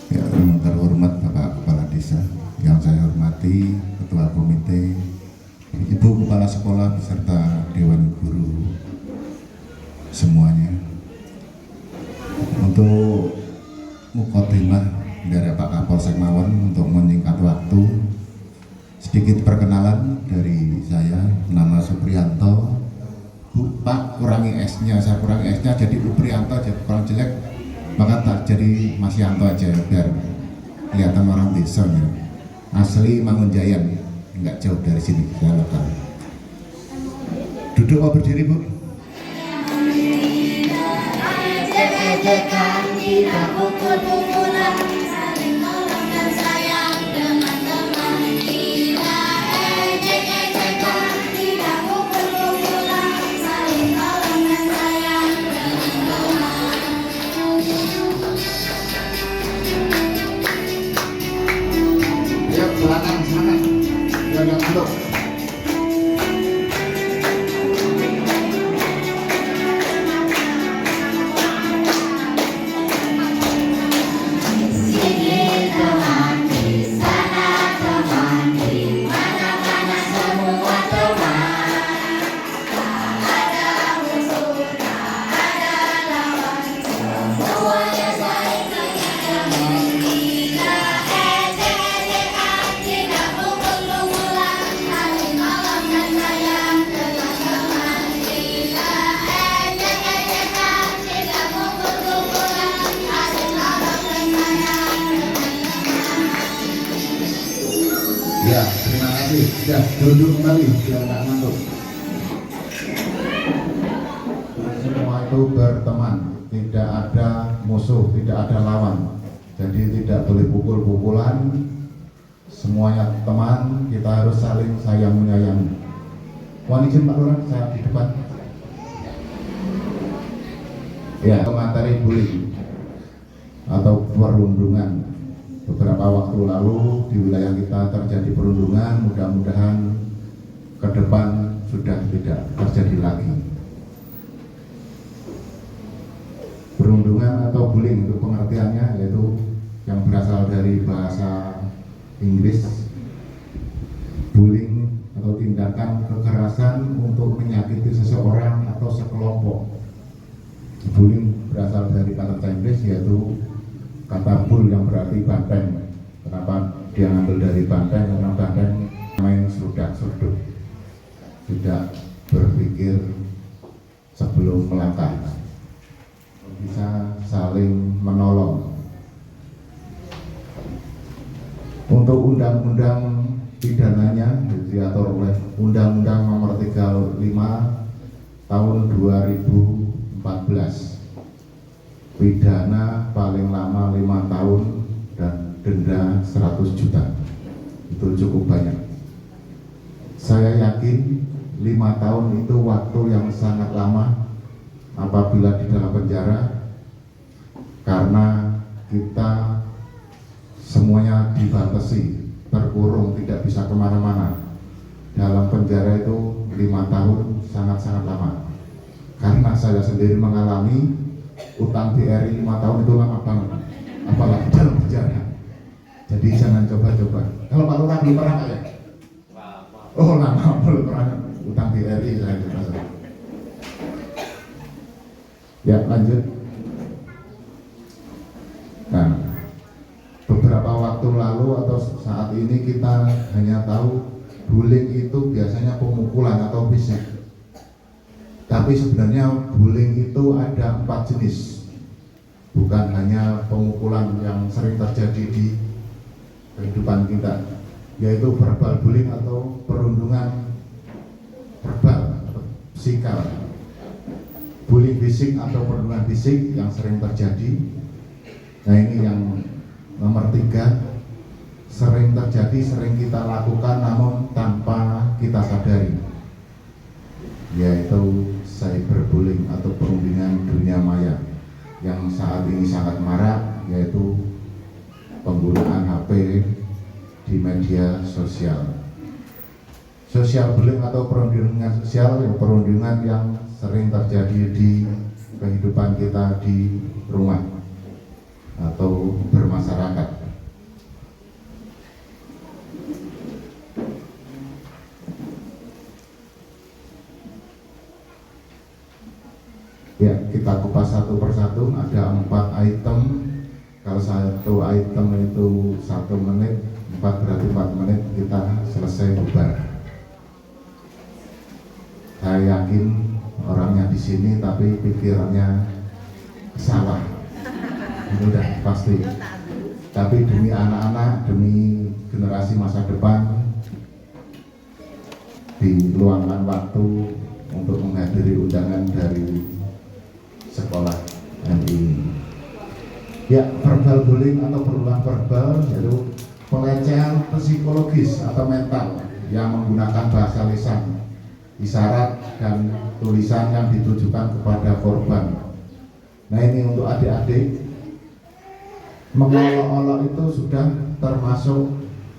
Yang terhormat Bapak Kepala Desa, yang saya hormati Ketua Komite, Ibu Kepala Sekolah beserta Dewan Guru semuanya. Untuk mukadimah dari Pak Kapolsek Mawon untuk menyingkat waktu, sedikit perkenalan dari saya, nama Supriyanto. Bu, Pak kurangi S-nya, saya kurangi S-nya jadi Supriyanto, jadi kurang jelek, maka tak jadi Mas Yanto aja biar kelihatan orang desa ya. Asli Mangunjayan, nggak jauh dari sini, saya lokal. Duduk atau berdiri, Bu? Belakang sana, jangan duduk. Ya, terima kasih. Ya, duduk kembali biar nggak ngantuk. itu berteman, tidak ada musuh, tidak ada lawan. Jadi tidak boleh pukul-pukulan, semuanya teman, kita harus saling sayang menyayangi. Mohon izin Pak Lurah, saya di depan. Ya, materi bullying atau perundungan. Beberapa waktu lalu di wilayah kita terjadi perundungan, mudah-mudahan ke depan sudah tidak terjadi lagi. Perundungan atau bullying itu pengertiannya yaitu yang berasal dari bahasa Inggris, bullying atau tindakan kekerasan untuk menyakiti seseorang atau sekelompok. Bullying berasal dari kata Inggris yaitu kata bull yang berarti banteng. Kenapa dia ngambil dari banteng? Karena banteng main serudak-seruduk, tidak berpikir sebelum melangkah, bisa saling menolong. Untuk undang-undang pidananya diatur oleh Undang-Undang Nomor 35 Tahun 2014. Pidana paling lama 5 tahun dan denda 100 juta. Itu cukup banyak. Saya yakin 5 tahun itu waktu yang sangat lama apabila di dalam penjara, karena kita semuanya dibatasi, terkurung, tidak bisa kemana-mana. Dalam penjara itu 5 tahun sangat-sangat lama. Karena saya sendiri mengalami utang BRI 5 tahun itu lama banget, apalagi dalam penjara. Jadi jangan coba-coba. Kalau Pak Lurah belum pernah ya? Oh lama belum pernah utang BRI saya juga. Ya lanjut. Nah, beberapa waktu lalu atau saat ini kita hanya tahu bullying itu biasanya pemukulan atau fisik. Tapi sebenarnya bullying itu ada 4 jenis. Bukan hanya pemukulan yang sering terjadi di kehidupan kita, yaitu verbal bullying atau perundungan verbal atau psikal. Bullying fisik atau perundungan fisik yang sering terjadi. Nah ini yang nomor 3, sering terjadi, sering kita lakukan namun tanpa kita sadari, yaitu cyberbullying atau perundungan dunia maya yang saat ini sangat marak, yaitu penggunaan HP di media sosial. Social bullying atau perundungan sosial, perundungan yang sering terjadi di kehidupan kita di rumah atau bermasyarakat. Ya, kita kupas satu persatu. Ada 4 item. Kalau satu item itu 1 menit, 4 berarti 4 menit kita selesai bubar. Saya yakin orangnya di sini tapi pikirannya salah. Itu udah pasti. Tapi demi anak-anak, demi generasi masa depan, diluangkan waktu untuk menghadiri undangan dari sekolah MI. Ya, verbal bullying atau perundungan verbal yaitu pelecehan psikologis atau mental yang menggunakan bahasa lisan, isyarat dan tulisan yang ditujukan kepada korban. Nah ini untuk adik-adik, mengolok-olok itu sudah termasuk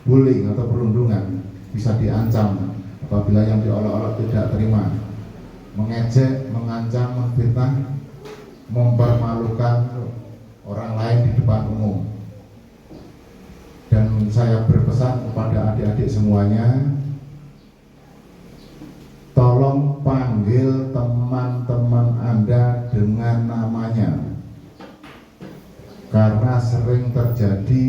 bullying atau perundungan, bisa diancam apabila yang diolok-olok tidak terima. Mengejek, mengancam, memfitnah, mempermalukan orang lain di depan umum. Dan saya berpesan kepada adik-adik semuanya, tolong panggil teman-teman Anda dengan namanya, karena sering terjadi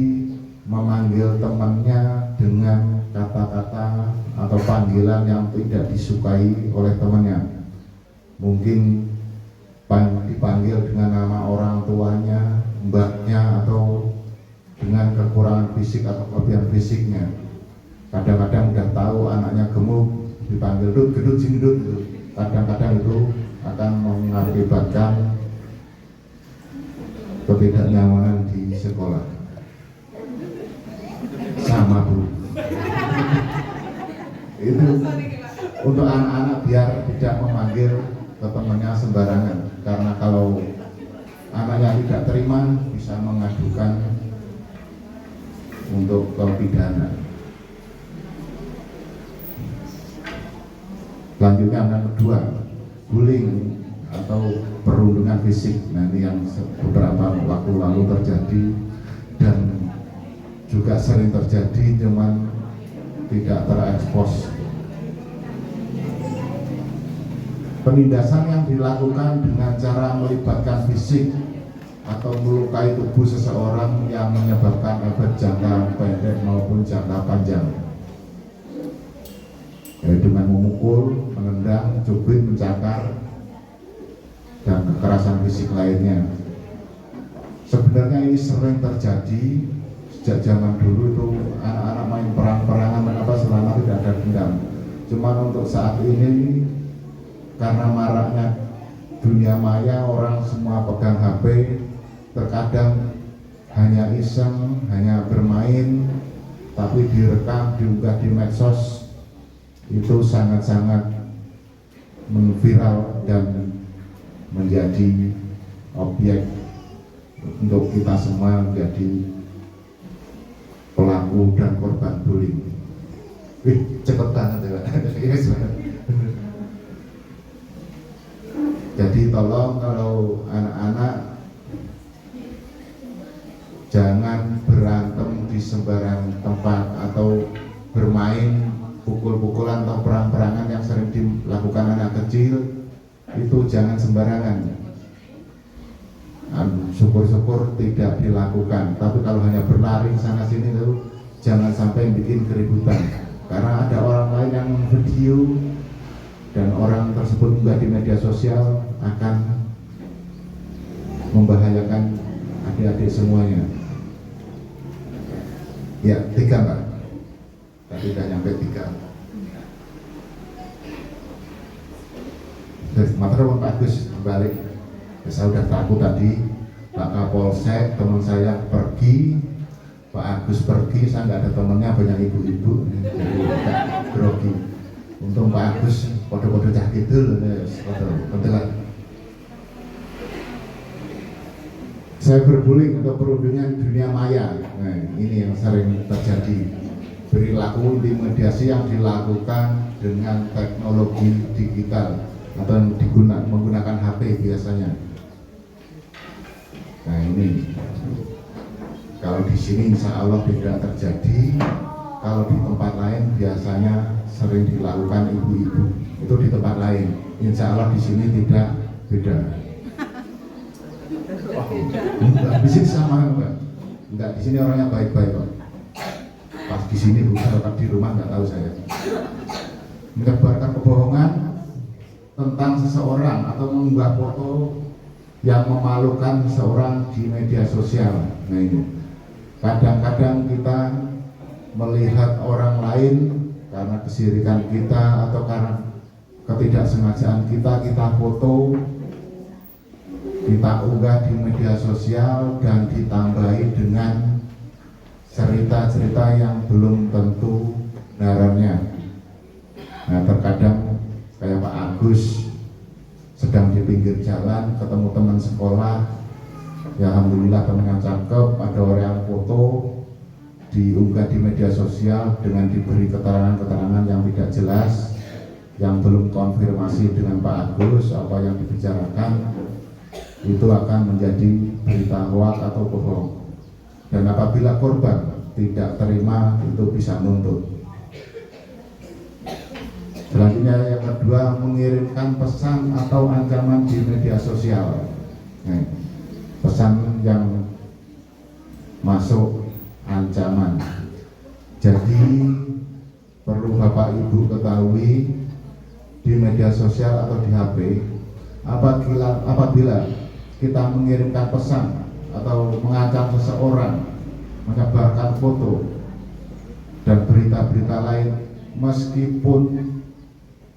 memanggil temannya dengan kata-kata atau panggilan yang tidak disukai oleh temannya. Mungkin dipanggil dengan nama orang tuanya, mbaknya, atau dengan kekurangan fisik atau kelebihan fisiknya. Kadang-kadang udah tahu anaknya gemuk, dipanggil gedut, gedut, gedut. Kadang-kadang itu akan mengakibatkan ketidaknyamanan di sekolah. Sama Bu. Itu untuk anak-anak biar tidak memanggil ke temannya sembarangan, karena kalau anaknya tidak terima bisa mengadukan untuk ke pidana. Selanjutnya yang kedua, bullying atau perundungan fisik. Nah, ini yang beberapa waktu lalu terjadi dan juga sering terjadi, cuman tidak terekspos. Penindasan yang dilakukan dengan cara melibatkan fisik atau melukai tubuh seseorang yang menyebabkan efek jangka pendek maupun jangka panjang, yaitu dengan memukul, menendang, cubit, mencakar, dan kekerasan fisik lainnya. Sebenarnya ini sering terjadi sejak zaman dulu. Itu anak-anak main perang-perangan selama tidak ada dendam. Cuman untuk saat ini karena maraknya dunia maya, orang semua pegang HP, terkadang hanya iseng, hanya bermain, tapi direkam, diunggah di medsos, itu sangat-sangat menviral dan menjadi objek untuk kita semua menjadi pelaku dan korban bullying. Cepet banget ya. Jadi tolong kalau anak-anak jangan berantem di sembarang tempat atau bermain pukul-pukulan atau perang-perangan yang sering dilakukan anak kecil. Itu jangan sembarangan. Syukur-syukur tidak dilakukan. Tapi kalau hanya berlari sana sini itu jangan sampai bikin keributan. Karena ada orang lain yang video dan orang tersebut juga di media sosial akan membahayakan adik-adik semuanya. Ya, 3 Pak. Tadi sudah nyampe 3. Materi Pak Agus balik. Saya sudah takut tadi. Pak Kapolsek, teman saya pergi, Pak Agus pergi, saya nggak ada temannya, banyak ibu-ibu, jadi agak grogi. Untung Pak Agus kode-kode cah kidul, penting. Saya berbullying atau perundungan dunia maya. Nah, ini yang sering terjadi. Perilaku intimidasi yang dilakukan dengan teknologi digital atau menggunakan HP biasanya. Nah, ini kalau di sini insya Allah tidak terjadi. Kalau di tempat lain biasanya sering dilakukan ibu-ibu. Itu di tempat lain. Insya Allah di sini tidak beda. Enggak, di sini sama enggak. Di sini orangnya baik-baik kok. Pas di sini bukan, di rumah nggak tahu saya. Menyebarkan kebohongan tentang seseorang atau mengunggah foto yang memalukan seseorang di media sosial. Nah, ini kadang-kadang kita melihat orang lain karena kesirikan kita atau karena ketidaksengajaan kita foto, kita unggah di media sosial dan ditambahi dengan cerita-cerita yang belum tentu benarannya. Nah, terkadang kayak Pak Agus sedang di pinggir jalan ketemu teman sekolah, ya alhamdulillah temannya cakep, ada orang yang foto diunggah di media sosial dengan diberi keterangan-keterangan yang tidak jelas, yang belum konfirmasi dengan Pak Agus apa yang dibicarakan, itu akan menjadi berita hoax atau bohong. Dan apabila korban tidak terima, itu bisa nuntut. Selanjutnya yang kedua, mengirimkan pesan atau ancaman di media sosial. Nah, pesan yang masuk ancaman. Jadi perlu Bapak Ibu ketahui, di media sosial atau di HP, apabila kita mengirimkan pesan atau mengancam seseorang, menyebarkan foto dan berita-berita lain, meskipun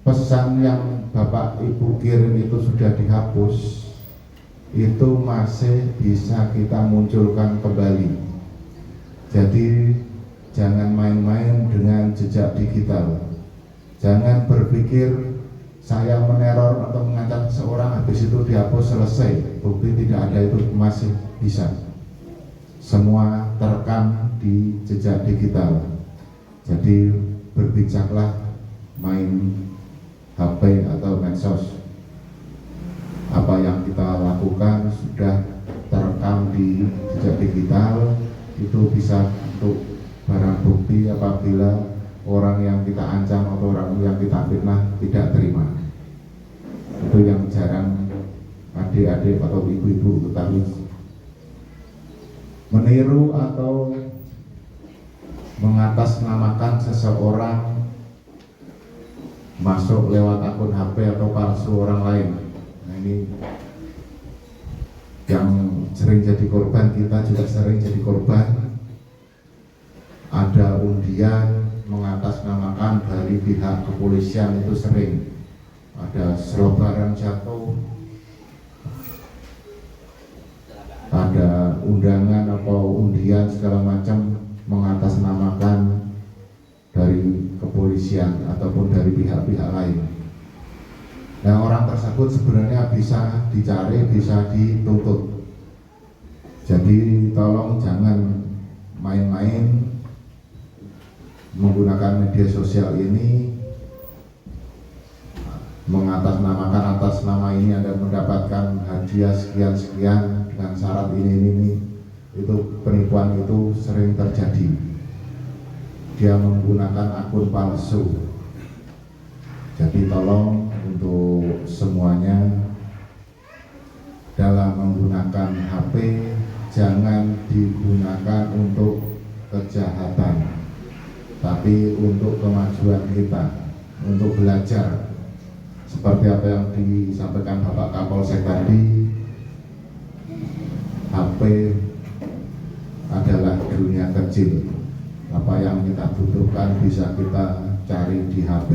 pesan yang Bapak Ibu kirim itu sudah dihapus, itu masih bisa kita munculkan kembali. Jadi jangan main-main dengan jejak digital. Jangan berpikir saya meneror atau mengancam seorang habis itu dihapus selesai. Bukti tidak ada, itu masih bisa. Semua terekam di jejak digital. Jadi berbijaklah main HP atau medsos. Apa yang kita lakukan sudah terekam di jejak digital, itu bisa untuk barang bukti apabila orang yang kita ancam atau orang yang kita fitnah tidak terima. Itu yang jarang adik-adik atau ibu-ibu ketahui. Meniru atau mengatasnamakan seseorang masuk lewat akun HP atau palsu orang lain. Nah, ini yang sering jadi korban, kita juga sering jadi korban. Ada undian mengatasnamakan dari pihak kepolisian, itu sering. Ada selebaran jatuh, ada undangan atau undian segala macam mengatasnamakan dari kepolisian ataupun dari pihak-pihak lain. Nah, orang tersebut sebenarnya bisa dicari, bisa dituntut. Jadi tolong jangan main-main menggunakan media sosial ini, mengatasnamakan atas nama ini Anda mendapatkan hadiah sekian-sekian dengan syarat ini. Itu penipuan, itu sering terjadi. Dia menggunakan akun palsu. Jadi tolong untuk semuanya dalam menggunakan HP jangan digunakan untuk kejahatan, tapi untuk kemajuan kita, untuk belajar. Seperti apa yang disampaikan Bapak Kapolsek tadi, HP adalah dunia kecil. Apa yang kita butuhkan bisa kita cari di HP.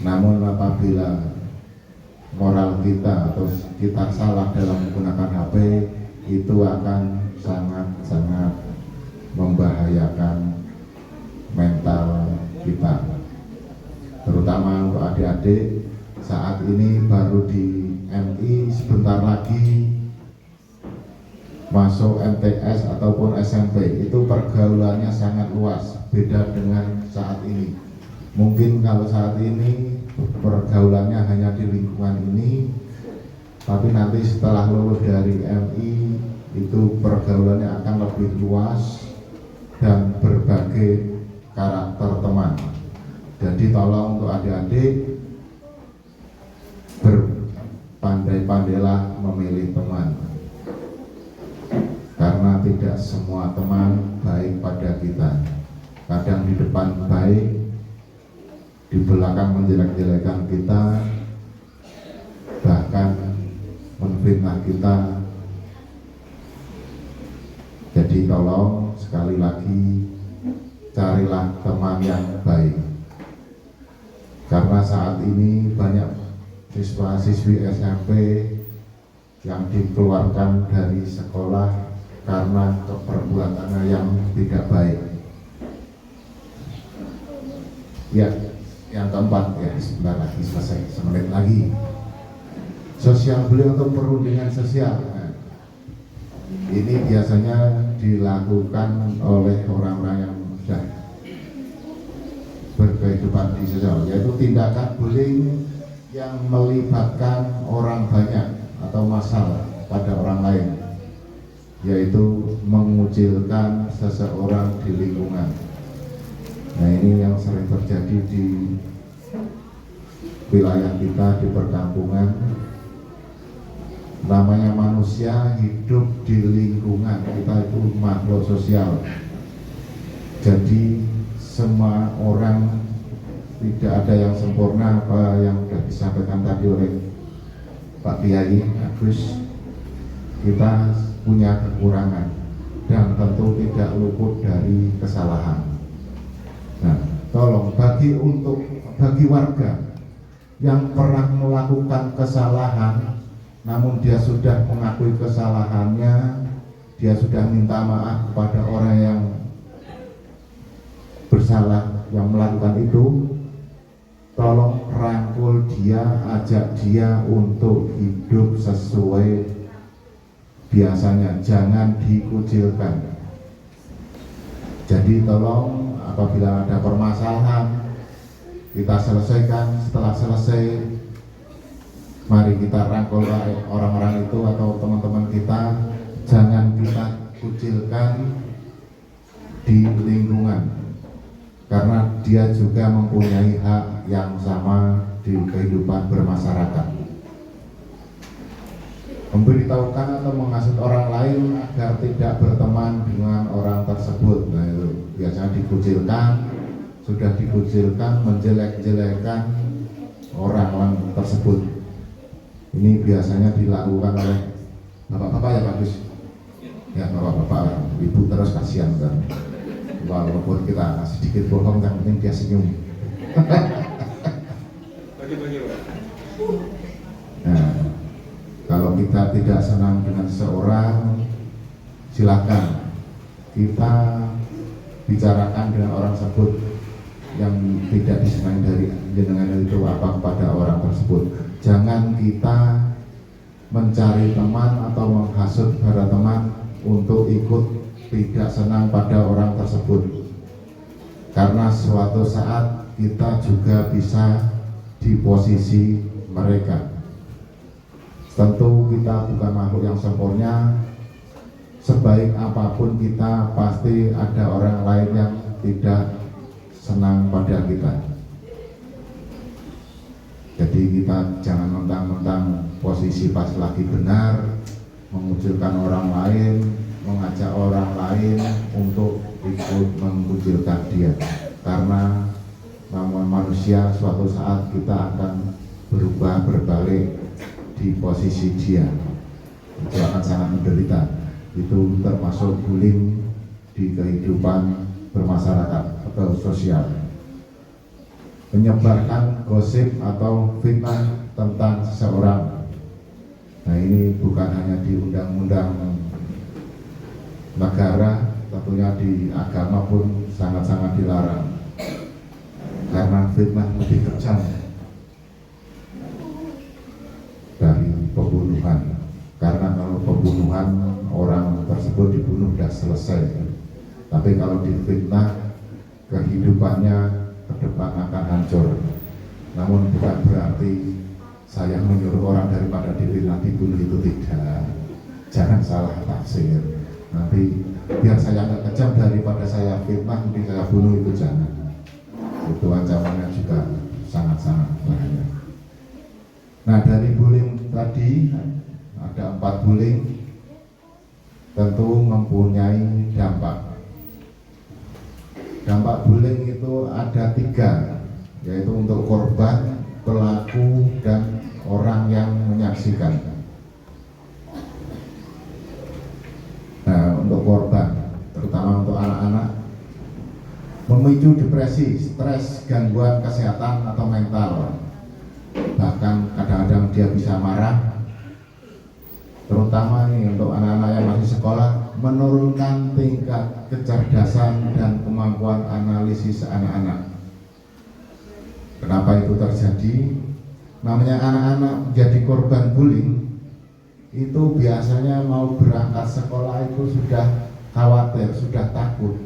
Namun apabila moral kita atau kita salah dalam menggunakan HP, itu akan sangat-sangat membahayakan mental kita. Terutama untuk adik-adik saat ini baru di MI, sebentar lagi masuk MTS ataupun SMP, itu pergaulannya sangat luas, beda dengan saat ini. Mungkin kalau saat ini pergaulannya hanya di lingkungan ini, tapi nanti setelah lulus dari MI itu pergaulannya akan lebih luas dan berbagai karakter teman. Jadi tolong untuk adik-adik berpandai-pandailah memilih teman, karena tidak semua teman baik pada kita. Kadang di depan baik, di belakang menjelek-jelekan kita, bahkan menfitnah kita. Jadi tolong sekali lagi carilah teman yang baik, karena saat ini banyak siswa-siswi SMP yang dikeluarkan dari sekolah karena perbuatannya yang tidak baik. Ya, yang keempat, ya sebentar lagi selesai, semenit lagi. Sosial bullying atau perundingan sosial. Nah, ini biasanya dilakukan oleh orang-orang yang sudah berkehidupan di sosial, yaitu tindakan bullying yang melibatkan orang banyak atau massal pada orang lain, yaitu mengucilkan seseorang di lingkungan. Nah, ini yang sering terjadi di wilayah kita, di perkampungan. Namanya manusia hidup di lingkungan, kita itu makhluk sosial. Jadi semua orang, tidak ada yang sempurna. Apa yang sudah disampaikan tadi oleh Pak Kiai Agus, kita punya kekurangan dan tentu tidak luput dari kesalahan. Nah, tolong bagi untuk bagi warga yang pernah melakukan kesalahan, namun dia sudah mengakui kesalahannya, dia sudah minta maaf kepada orang yang bersalah yang melakukan itu, tolong rangkul dia, ajak dia untuk hidup sesuai biasanya, jangan dikucilkan. Jadi tolong apabila ada permasalahan kita selesaikan. Setelah selesai, mari kita rangkul orang-orang itu atau teman-teman kita, jangan kita kucilkan di lingkungan, karena dia juga mempunyai hak yang sama di kehidupan bermasyarakat. Memberitahukan atau menghasut orang lain agar tidak berteman dengan orang tersebut, nah itu biasanya dikucilkan. Sudah dikucilkan, menjelek-jelekan orang tersebut. Ini biasanya dilakukan oleh bapak-bapak ya Pak Gus. Ya bapak-bapak, ibu terus kasihan kan. Walaupun kita sedikit bohong, yang penting dia senyum. Nah, kalau kita tidak senang dengan seseorang, silakan kita bicarakan dengan orang tersebut. Yang tidak disenangi dari jenengan itu apa kepada orang tersebut. Jangan kita mencari teman atau menghasut pada teman untuk ikut tidak senang pada orang tersebut, karena suatu saat kita juga bisa di posisi mereka. Tentu kita bukan makhluk yang sempurna. Sebaik apapun kita, pasti ada orang lain yang tidak senang pada kita. Jadi kita jangan mentang-mentang posisi pas lagi benar, mengucilkan orang lain, mengajak orang lain untuk ikut mengucilkan dia. Karena namanya manusia, suatu saat kita akan berubah, berbalik di posisi dia. Itu akan sangat menderita. Itu termasuk bullying di kehidupan bermasyarakat atau sosial. Menyebarkan gosip atau fitnah tentang seseorang. Nah ini bukan hanya di undang-undang negara, tentunya di agama pun sangat-sangat dilarang. Karena fitnah lebih kejam dari pembunuhan. Karena kalau pembunuhan, orang tersebut dibunuh sudah selesai. Tapi kalau difitnah, kehidupannya ke depan akan hancur. Namun bukan berarti saya menyuruh orang daripada difitnah dibunuh, itu tidak. Jangan salah tafsir. Nanti biar saya nggak kejam daripada saya fitnah, nanti saya bunuh, itu jangan. Itu ancamannya juga sangat-sangat bahaya. Nah dari bullying tadi ada 4 bullying, tentu mempunyai dampak. Dampak bullying itu ada 3, yaitu untuk korban, pelaku, dan orang yang menyaksikan. Nah, untuk korban, terutama untuk anak-anak, memicu depresi, stres, gangguan kesehatan atau mental. Bahkan kadang-kadang dia bisa marah. Terutama nih untuk anak-anak yang masih sekolah, menurunkan tingkat kecerdasan dan kemampuan analisis anak-anak. Kenapa itu terjadi? Namanya anak-anak menjadi korban bullying, itu biasanya mau berangkat sekolah itu sudah khawatir, sudah takut.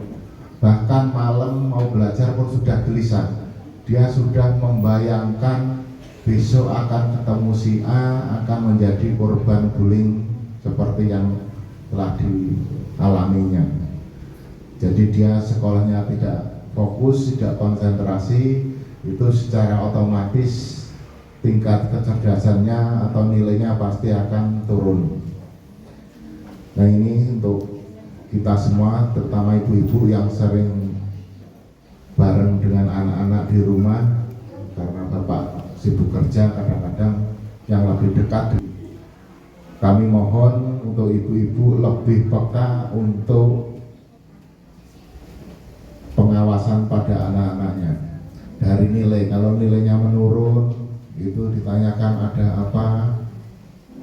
Bahkan malam mau belajar pun sudah gelisah. Dia sudah membayangkan besok akan ketemu si A, akan menjadi korban bullying seperti yang telah dialaminya. Jadi dia sekolahnya tidak fokus, tidak konsentrasi, itu secara otomatis tingkat kecerdasannya atau nilainya pasti akan turun. Nah ini untuk kita semua, terutama ibu-ibu yang sering bareng dengan anak-anak di rumah, karena bapak sibuk kerja, kadang-kadang yang lebih dekat. Kami mohon untuk ibu-ibu lebih peka untuk pengawasan pada anak-anaknya. dari nilai. Kalau nilainya menurun, itu ditanyakan ada apa,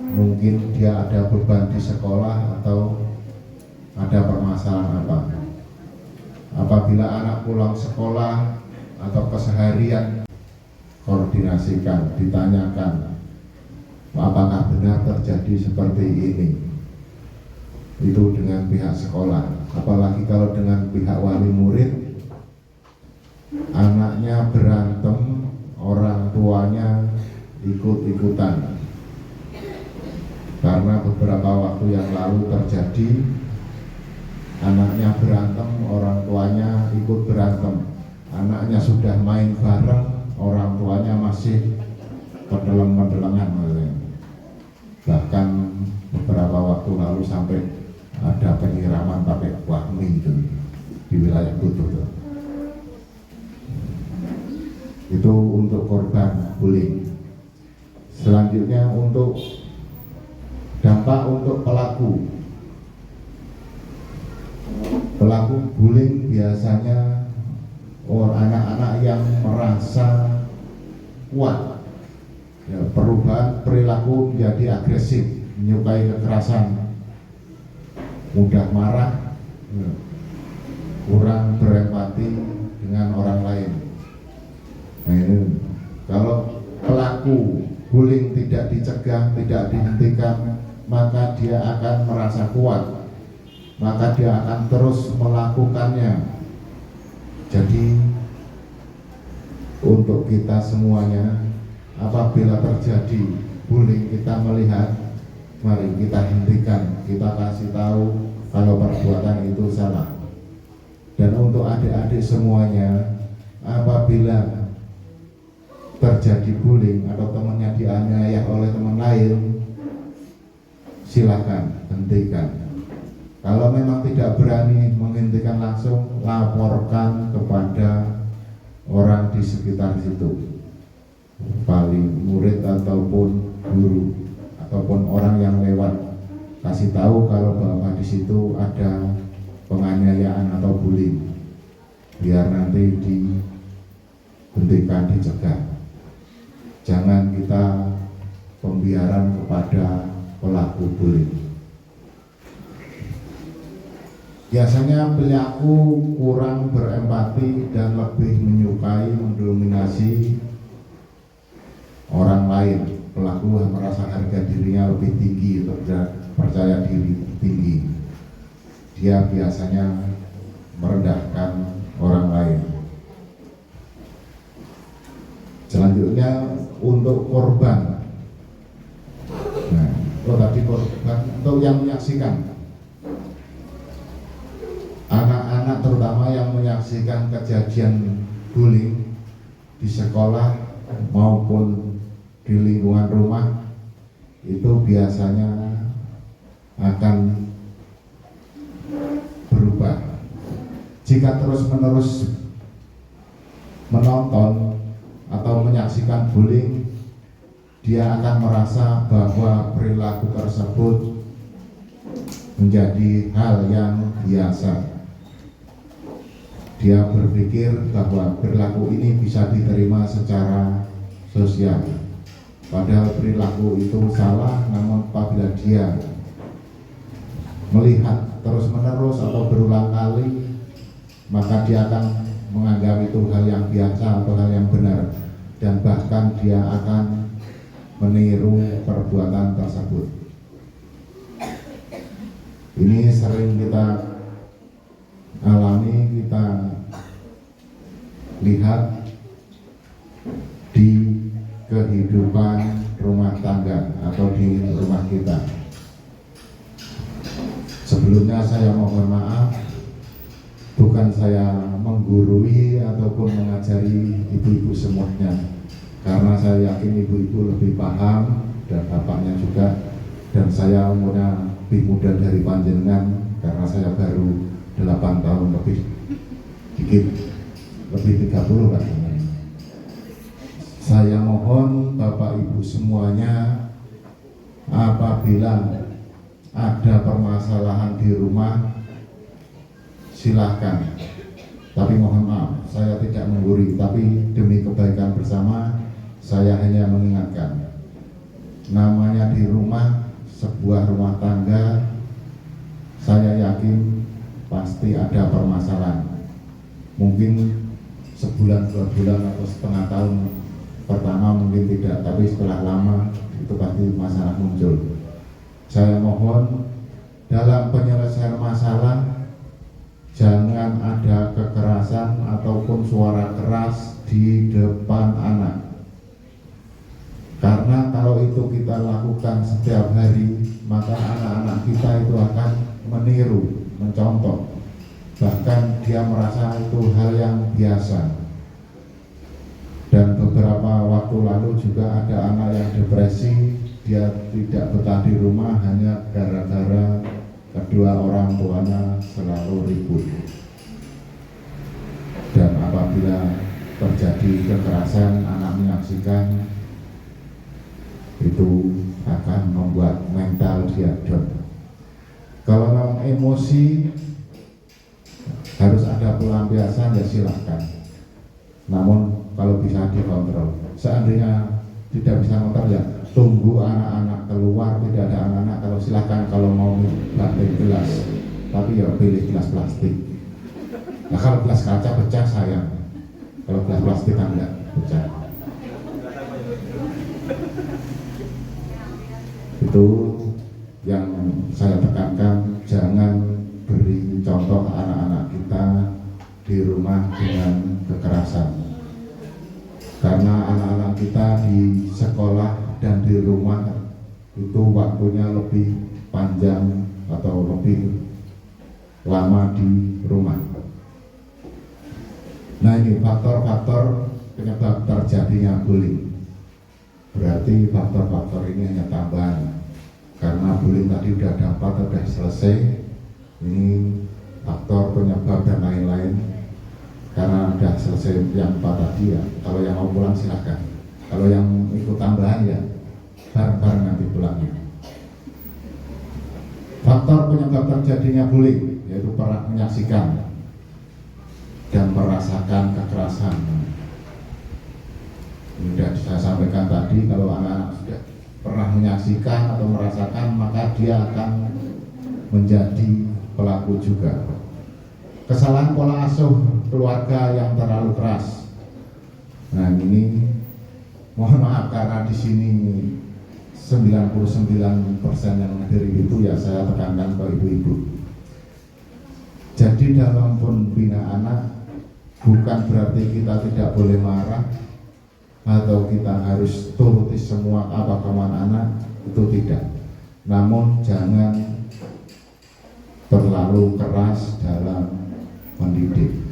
mungkin dia ada beban di sekolah atau ada permasalahan apa. Apabila anak pulang sekolah atau keseharian, koordinasikan, ditanyakan apakah benar terjadi seperti ini. Itu dengan pihak sekolah. Apalagi kalau dengan pihak wali murid, anaknya berantem, orang tuanya ikut-ikutan. Karena beberapa waktu yang lalu terjadi, anaknya berantem, orang tuanya ikut berantem. Anaknya sudah main bareng, orang tuanya masih pendeleng-pendelengan. Bahkan beberapa waktu lalu sampai ada penyiraman pakai wahmi itu di wilayah Kudus. Itu untuk korban bullying. Selanjutnya untuk dampak untuk pelaku. Pelaku bullying biasanya anak-anak yang merasa kuat, ya, perubahan perilaku menjadi agresif, menyukai kekerasan, mudah marah, ya, kurang berempati dengan orang lain. Nah, ini kalau pelaku bullying tidak dicegah, tidak dihentikan, maka dia akan merasa kuat, maka dia akan terus melakukannya. Jadi untuk kita semuanya, apabila terjadi bullying, kita melihat, mari kita hentikan, kita kasih tahu kalau perbuatan itu salah. Dan untuk adik-adik semuanya, apabila terjadi bullying atau temannya dianiaya oleh teman lain, silakan hentikan. Kalau memang tidak berani menghentikan langsung, laporkan kepada orang di sekitar situ, wali murid ataupun guru ataupun orang yang lewat, kasih tahu kalau bahwa di situ ada penganiayaan atau bullying, biar nanti dihentikan, dicegah. Jangan kita pembiaran kepada pelaku bullying. Biasanya pelaku kurang berempati dan lebih menyukai mendominasi orang lain. Pelaku merasa harga dirinya lebih tinggi, percaya diri tinggi. Dia biasanya merendahkan orang lain. Selanjutnya untuk korban. Nah, tadi korban untuk yang menyaksikan. Anak-anak terutama yang menyaksikan kejadian bullying di sekolah maupun di lingkungan rumah, itu biasanya akan berubah. Jika terus-menerus menonton atau menyaksikan bullying, dia akan merasa bahwa perilaku tersebut menjadi hal yang biasa. Dia berpikir bahwa perilaku ini bisa diterima secara sosial, padahal perilaku itu salah. Namun apabila dia melihat terus-menerus atau berulang kali, maka dia akan menganggap itu hal yang biasa atau hal yang benar, dan bahkan dia akan meniru perbuatan tersebut. Ini sering kita alami, kita lihat di kehidupan rumah tangga atau di rumah kita. Sebelumnya saya mohon maaf, bukan saya menggurui ataupun mengajari ibu-ibu semuanya, karena saya yakin ibu-ibu lebih paham dan bapaknya juga, dan saya umurnya lebih muda dari panjenengan karena saya baru 8 tahun lebih dikit, lebih 30 kan. Saya mohon Bapak Ibu semuanya, apabila ada permasalahan di rumah, silakan Tapi mohon maaf, saya tidak menggurui, tapi demi kebaikan bersama, saya hanya mengingatkan. Namanya di rumah, sebuah rumah tangga, saya yakin pasti ada permasalahan. Mungkin sebulan, 2 bulan, atau setengah tahun pertama mungkin tidak, tapi setelah lama itu pasti masalah muncul. Saya mohon dalam penyelesaian masalah jangan ada kekerasan ataupun suara keras di depan anak. Karena kalau itu kita lakukan setiap hari, maka anak-anak kita itu akan meniru, mencontoh. Bahkan dia merasa itu hal yang biasa. Dan beberapa waktu lalu juga ada anak yang depresi, dia tidak betah di rumah hanya gara-gara kedua orang tuanya selalu ribut. Dan apabila terjadi kekerasan, anak menyaksikan, itu akan membuat mental dia down. Kalau memang emosi harus ada pelampiasan, ya silahkan. Namun kalau bisa dikontrol. Seandainya tidak bisa kontrol, ya tunggu anak-anak keluar, tidak ada anak-anak, kalau silahkan. Kalau mau batik gelas, tapi ya pilih gelas plastik. Nah kalau gelas kaca pecah sayang, kalau gelas plastik kan enggak pecah. Itu yang saya tekankan, jangan beri contoh anak-anak kita di rumah dengan kekerasan. Karena anak-anak kita di sekolah dan di rumah itu waktunya lebih panjang atau lebih lama di rumah. Nah ini faktor-faktor penyebab terjadinya bullying. Berarti faktor-faktor ini hanya tambahan. Karena bullying tadi sudah dapat, sudah selesai. Ini faktor penyebab dan lain-lain. Karena sudah selesai yang 4 tadi ya. Kalau yang mau pulang silahkan. Kalau yang ikut tambahan ya bareng-bareng nanti pulangnya. Faktor penyebab terjadinya bullying yaitu pernah menyaksikan dan merasakan kekerasan. Ini sudah saya sampaikan tadi, kalau anak-anak sudah pernah menyaksikan atau merasakan, maka dia akan menjadi pelaku juga. Kesalahan pola asuh keluarga yang terlalu keras. Nah ini mohon maaf karena di sini 99% yang hadir itu ya saya tekankan ke ibu-ibu. Jadi dalam pembina anak bukan berarti kita tidak boleh marah atau kita harus turuti semua apa kemauan anak, itu tidak. Namun jangan terlalu keras dalam mendidik.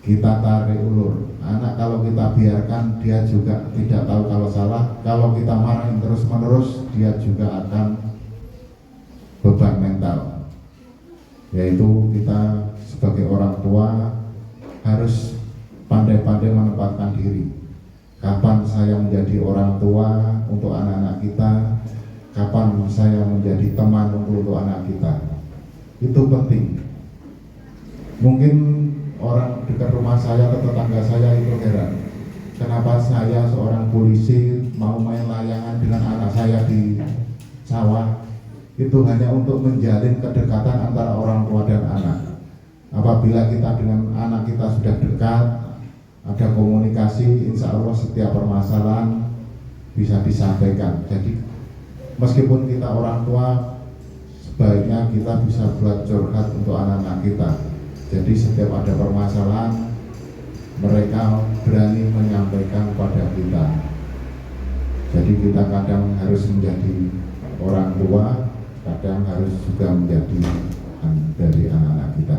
Kita tarik ulur. Anak kalau kita biarkan, dia juga tidak tahu kalau salah. Kalau kita marahin terus-menerus, dia juga akan beban mental. Yaitu kita sebagai orang tua harus pandai-pandai menempatkan diri. Kapan saya menjadi orang tua untuk anak-anak kita, kapan saya menjadi teman untuk anak kita. Itu penting. Mungkin orang dekat rumah saya atau tetangga saya itu heran, kenapa saya seorang polisi mau main layangan dengan anak saya di sawah. Itu hanya untuk menjalin kedekatan antara orang tua dan anak. Apabila kita dengan anak kita sudah dekat, ada komunikasi, insya Allah setiap permasalahan bisa disampaikan. Jadi meskipun kita orang tua, sebaiknya kita bisa buat curhat untuk anak-anak kita. Jadi setiap ada permasalahan, mereka berani menyampaikan pada kita. Jadi kita kadang harus menjadi orang tua, kadang harus juga menjadi dari anak-anak kita.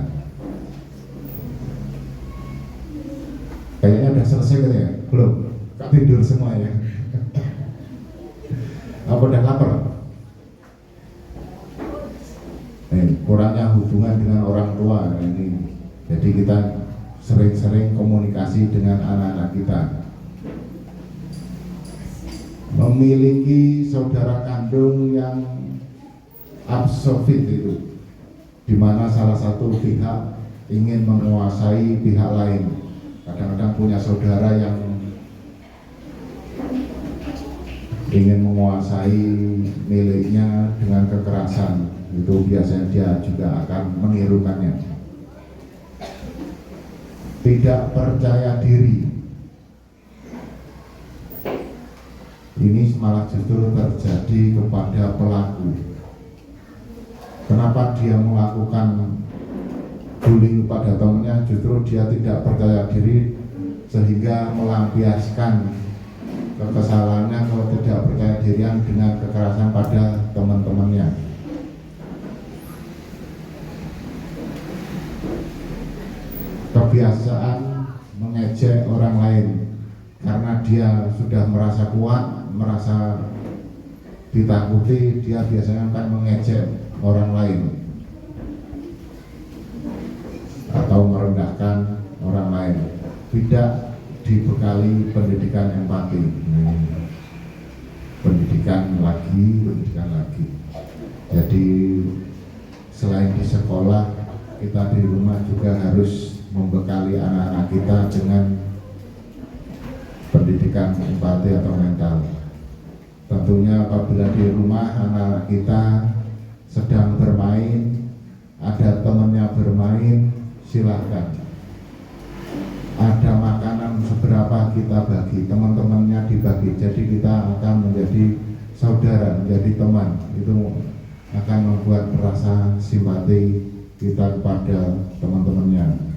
Kayaknya udah selesai kan ya? Belum? Kak tidur semua ya? Apa udah lapar? Kurangnya hubungan dengan orang tua ini. Jadi kita sering-sering komunikasi dengan anak-anak kita. Memiliki saudara kandung yang absofit itu, di mana salah satu pihak ingin menguasai pihak lain. Kadang-kadang punya saudara yang ingin menguasai miliknya dengan kekerasan, itu biasanya dia juga akan menirukannya. Tidak percaya diri, ini malah justru terjadi kepada pelaku. Kenapa dia melakukan bullying pada temannya? Justru dia tidak percaya diri sehingga melampiaskan kekesalannya, kalau tidak percaya dirian dengan kekerasan pada teman-temannya. Kebiasaan mengejek orang lain karena dia sudah merasa kuat, merasa ditakuti, dia biasanya akan mengejek orang lain atau merendahkan orang lain. Tidak dibekali pendidikan empati, pendidikan lagi. Jadi selain di sekolah, kita di rumah juga harus membekali anak-anak kita dengan pendidikan empati atau mental. Tentunya apabila di rumah anak-anak kita sedang bermain, ada temannya bermain, silahkan. Ada makanan seberapa kita bagi, teman-temannya dibagi. Jadi kita akan menjadi saudara, menjadi teman. Itu akan membuat rasa simpati kita kepada teman-temannya.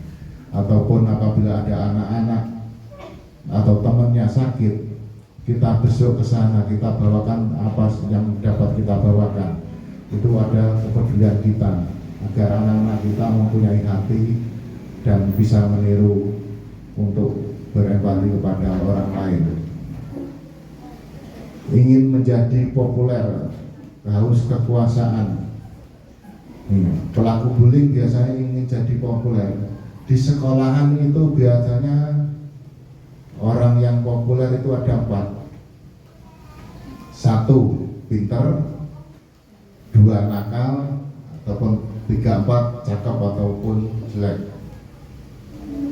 Ataupun apabila ada anak-anak atau temannya sakit, kita besok ke sana, kita bawakan apa yang dapat kita bawakan. Itu ada kepedulian kita agar anak-anak kita mempunyai hati dan bisa meniru untuk berempati kepada orang lain. Ingin menjadi populer, haus kekuasaan. Pelaku bullying biasanya ingin jadi populer. Di sekolahan itu biasanya orang yang populer itu ada 4. 1, pinter, 2, nakal, ataupun 3, 4, cakep ataupun jelek.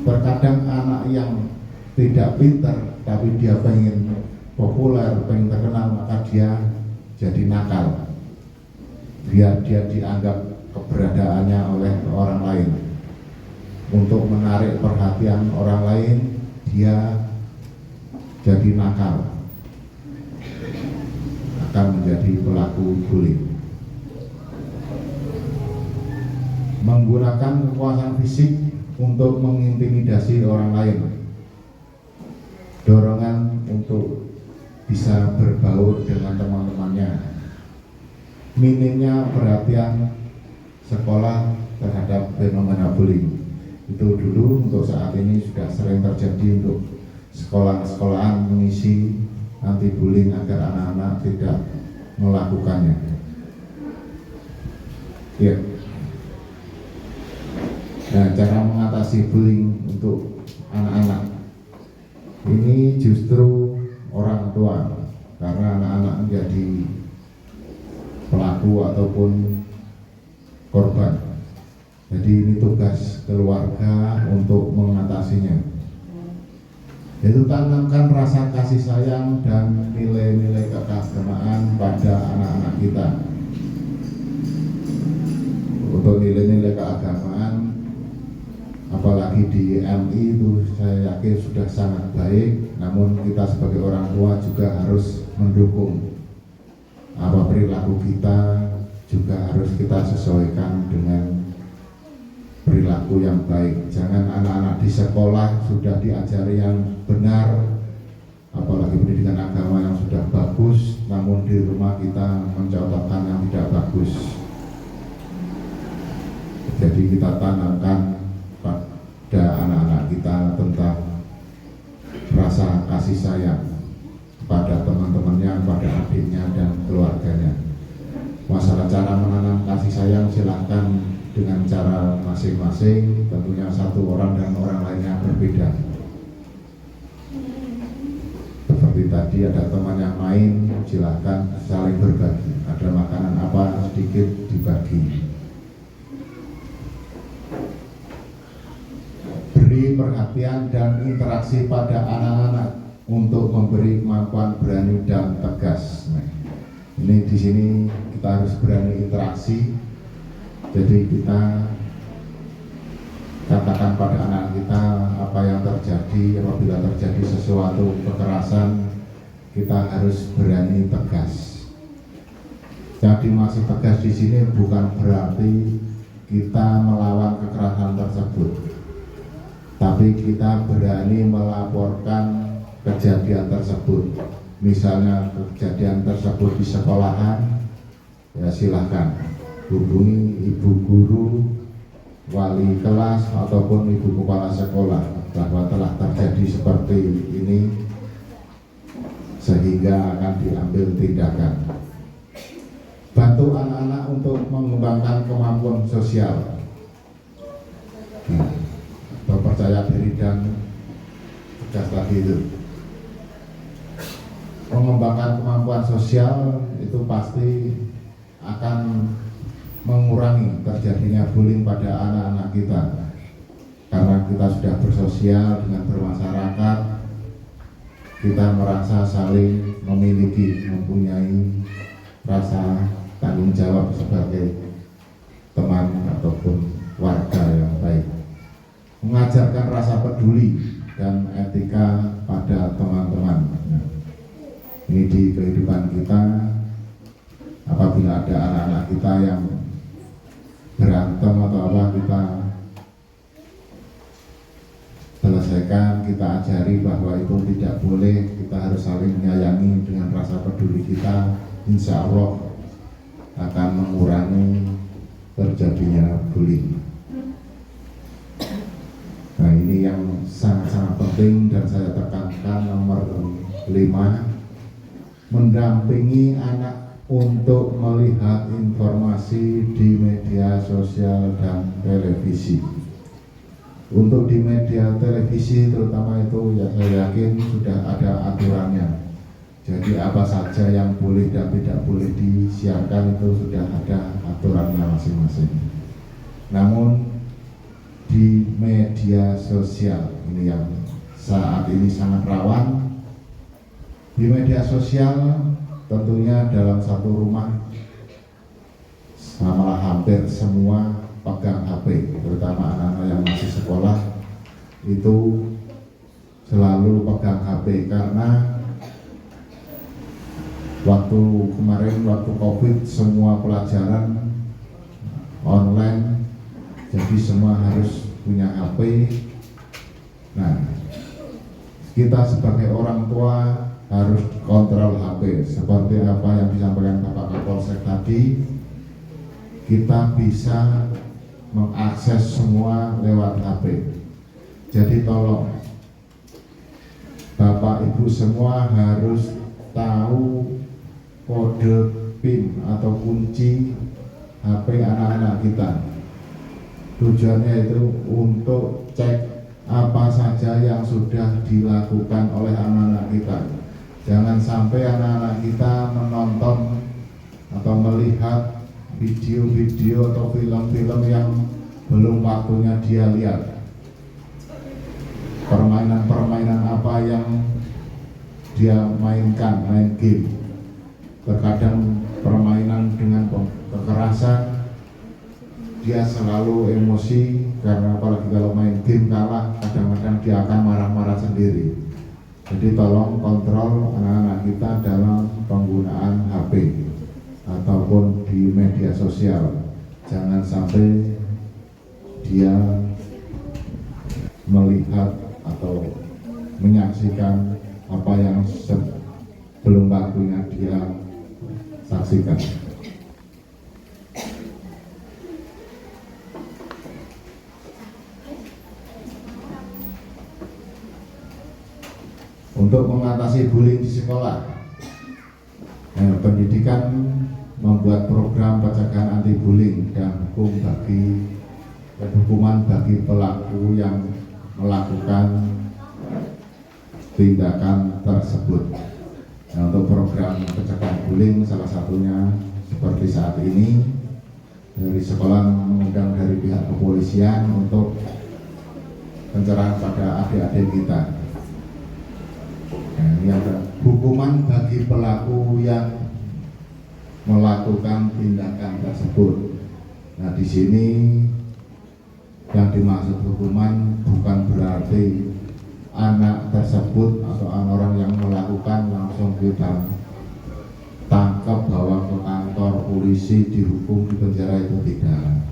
Terkadang anak yang tidak pinter tapi dia pengen populer, pengen terkenal, maka dia jadi nakal biar dia dianggap keberadaannya oleh orang lain. Untuk menarik perhatian orang lain, dia jadi nakal, akan menjadi pelaku bullying. Menggunakan kekuasaan fisik untuk mengintimidasi orang lain. Dorongan untuk bisa berbaur dengan teman-temannya. Minimnya perhatian sekolah terhadap fenomena bullying. Itu dulu, untuk saat ini sudah sering terjadi untuk sekolah-sekolahan mengisi anti bullying agar anak-anak tidak melakukannya. Ya. Nah, cara mengatasi bullying untuk anak-anak ini justru orang tua, karena anak-anak menjadi pelaku ataupun korban. Jadi ini tugas keluarga untuk mengatasinya. Yaitu tanamkan rasa kasih sayang dan nilai-nilai keagamaan pada anak-anak kita. Untuk nilai-nilai keagamaan, apalagi di MI itu saya yakin sudah sangat baik, namun kita sebagai orang tua juga harus mendukung. Apa perilaku kita juga harus kita sesuaikan dengan perilaku yang baik. Jangan anak-anak di sekolah sudah diajari yang benar, apalagi pendidikan agama yang sudah bagus, namun di rumah kita mencontohkan yang tidak bagus. Jadi kita tanamkan pada anak-anak kita tentang rasa kasih sayang pada teman-temannya, pada adiknya dan keluarganya. Masalah cara menanam kasih sayang silahkan dengan cara masing-masing, tentunya satu orang dan orang lainnya berbeda. Seperti tadi ada teman yang main, silahkan saling berbagi. Ada makanan apa sedikit dibagi. perhatian dan interaksi pada anak-anak untuk memberi kemampuan berani dan tegas. Nah, ini di sini kita harus berani interaksi. Jadi kita katakan pada anak kita apa yang terjadi. Apabila terjadi sesuatu kekerasan, kita harus berani tegas. Jadi masih tegas di sini bukan berarti kita melawan kekerasan tersebut, tapi kita berani melaporkan kejadian tersebut. Misalnya kejadian tersebut di sekolahan, ya silahkan hubungi ibu guru, wali kelas ataupun ibu kepala sekolah bahwa telah terjadi seperti ini, sehingga akan diambil tindakan. Bantu anak-anak untuk mengembangkan kemampuan sosial, atau percaya diri dan tegas tadi itu. Mengembangkan kemampuan sosial itu pasti akan mengurangi terjadinya bullying pada anak-anak kita, karena kita sudah bersosial dengan bermasyarakat, kita merasa saling memiliki, mempunyai rasa tanggung jawab sebagai teman ataupun warga yang baik. Mengajarkan rasa peduli dan etika pada teman-teman. Nah, ini di kehidupan kita, apabila ada anak-anak kita yang berantem atau apa, kita selesaikan, kita ajari bahwa itu tidak boleh. Kita harus saling menyayangi dengan rasa peduli kita. Insya Allah akan mengurangi terjadinya bullying. Nah, ini yang sangat-sangat penting dan saya tekankan. Nomor 5, mendampingi anak untuk melihat informasi di media sosial dan televisi. Untuk di media televisi terutama itu, ya saya yakin sudah ada aturannya. Jadi apa saja yang boleh dan tidak boleh disiarkan itu sudah ada aturannya masing-masing. Namun di media sosial ini yang saat ini sangat rawan. Di media sosial tentunya dalam satu rumah sama hampir semua pegang HP, terutama anak-anak yang masih sekolah itu selalu pegang HP, karena waktu kemarin, waktu COVID, semua pelajaran online, jadi semua harus punya HP. Nah, kita sebagai orang tua harus kontrol HP. Seperti apa yang disampaikan Bapak Kapolsek tadi, kita bisa mengakses semua lewat HP. Jadi tolong Bapak Ibu semua harus tahu kode PIN atau kunci HP anak-anak kita. Tujuannya itu untuk cek apa saja yang sudah dilakukan oleh anak-anak kita. Jangan sampai anak-anak kita menonton atau melihat video-video atau film-film yang belum waktunya dia lihat. Permainan-permainan apa yang dia mainkan, main game. Terkadang permainan dengan kekerasan, dia selalu emosi, karena apalagi kalau main game kalah, kadang-kadang dia akan marah-marah sendiri. Jadi tolong kontrol anak-anak kita dalam penggunaan HP ataupun di media sosial. Jangan sampai dia melihat atau menyaksikan apa yang belum waktunya dia saksikan. Untuk mengatasi bullying di sekolah, pendidikan membuat program pencegahan anti bullying dan hukuman bagi pelaku yang melakukan tindakan tersebut. Nah, untuk program pencegahan bullying salah satunya seperti saat ini dari sekolah mengundang dari pihak kepolisian untuk pencerahan pada adik-adik kita. Nah, ini ada hukuman bagi pelaku yang melakukan tindakan tersebut. Nah, di sini yang dimaksud hukuman bukan berarti anak tersebut atau orang yang melakukan langsung kita tangkap, bawa ke kantor polisi, dihukum di penjara, itu tidak.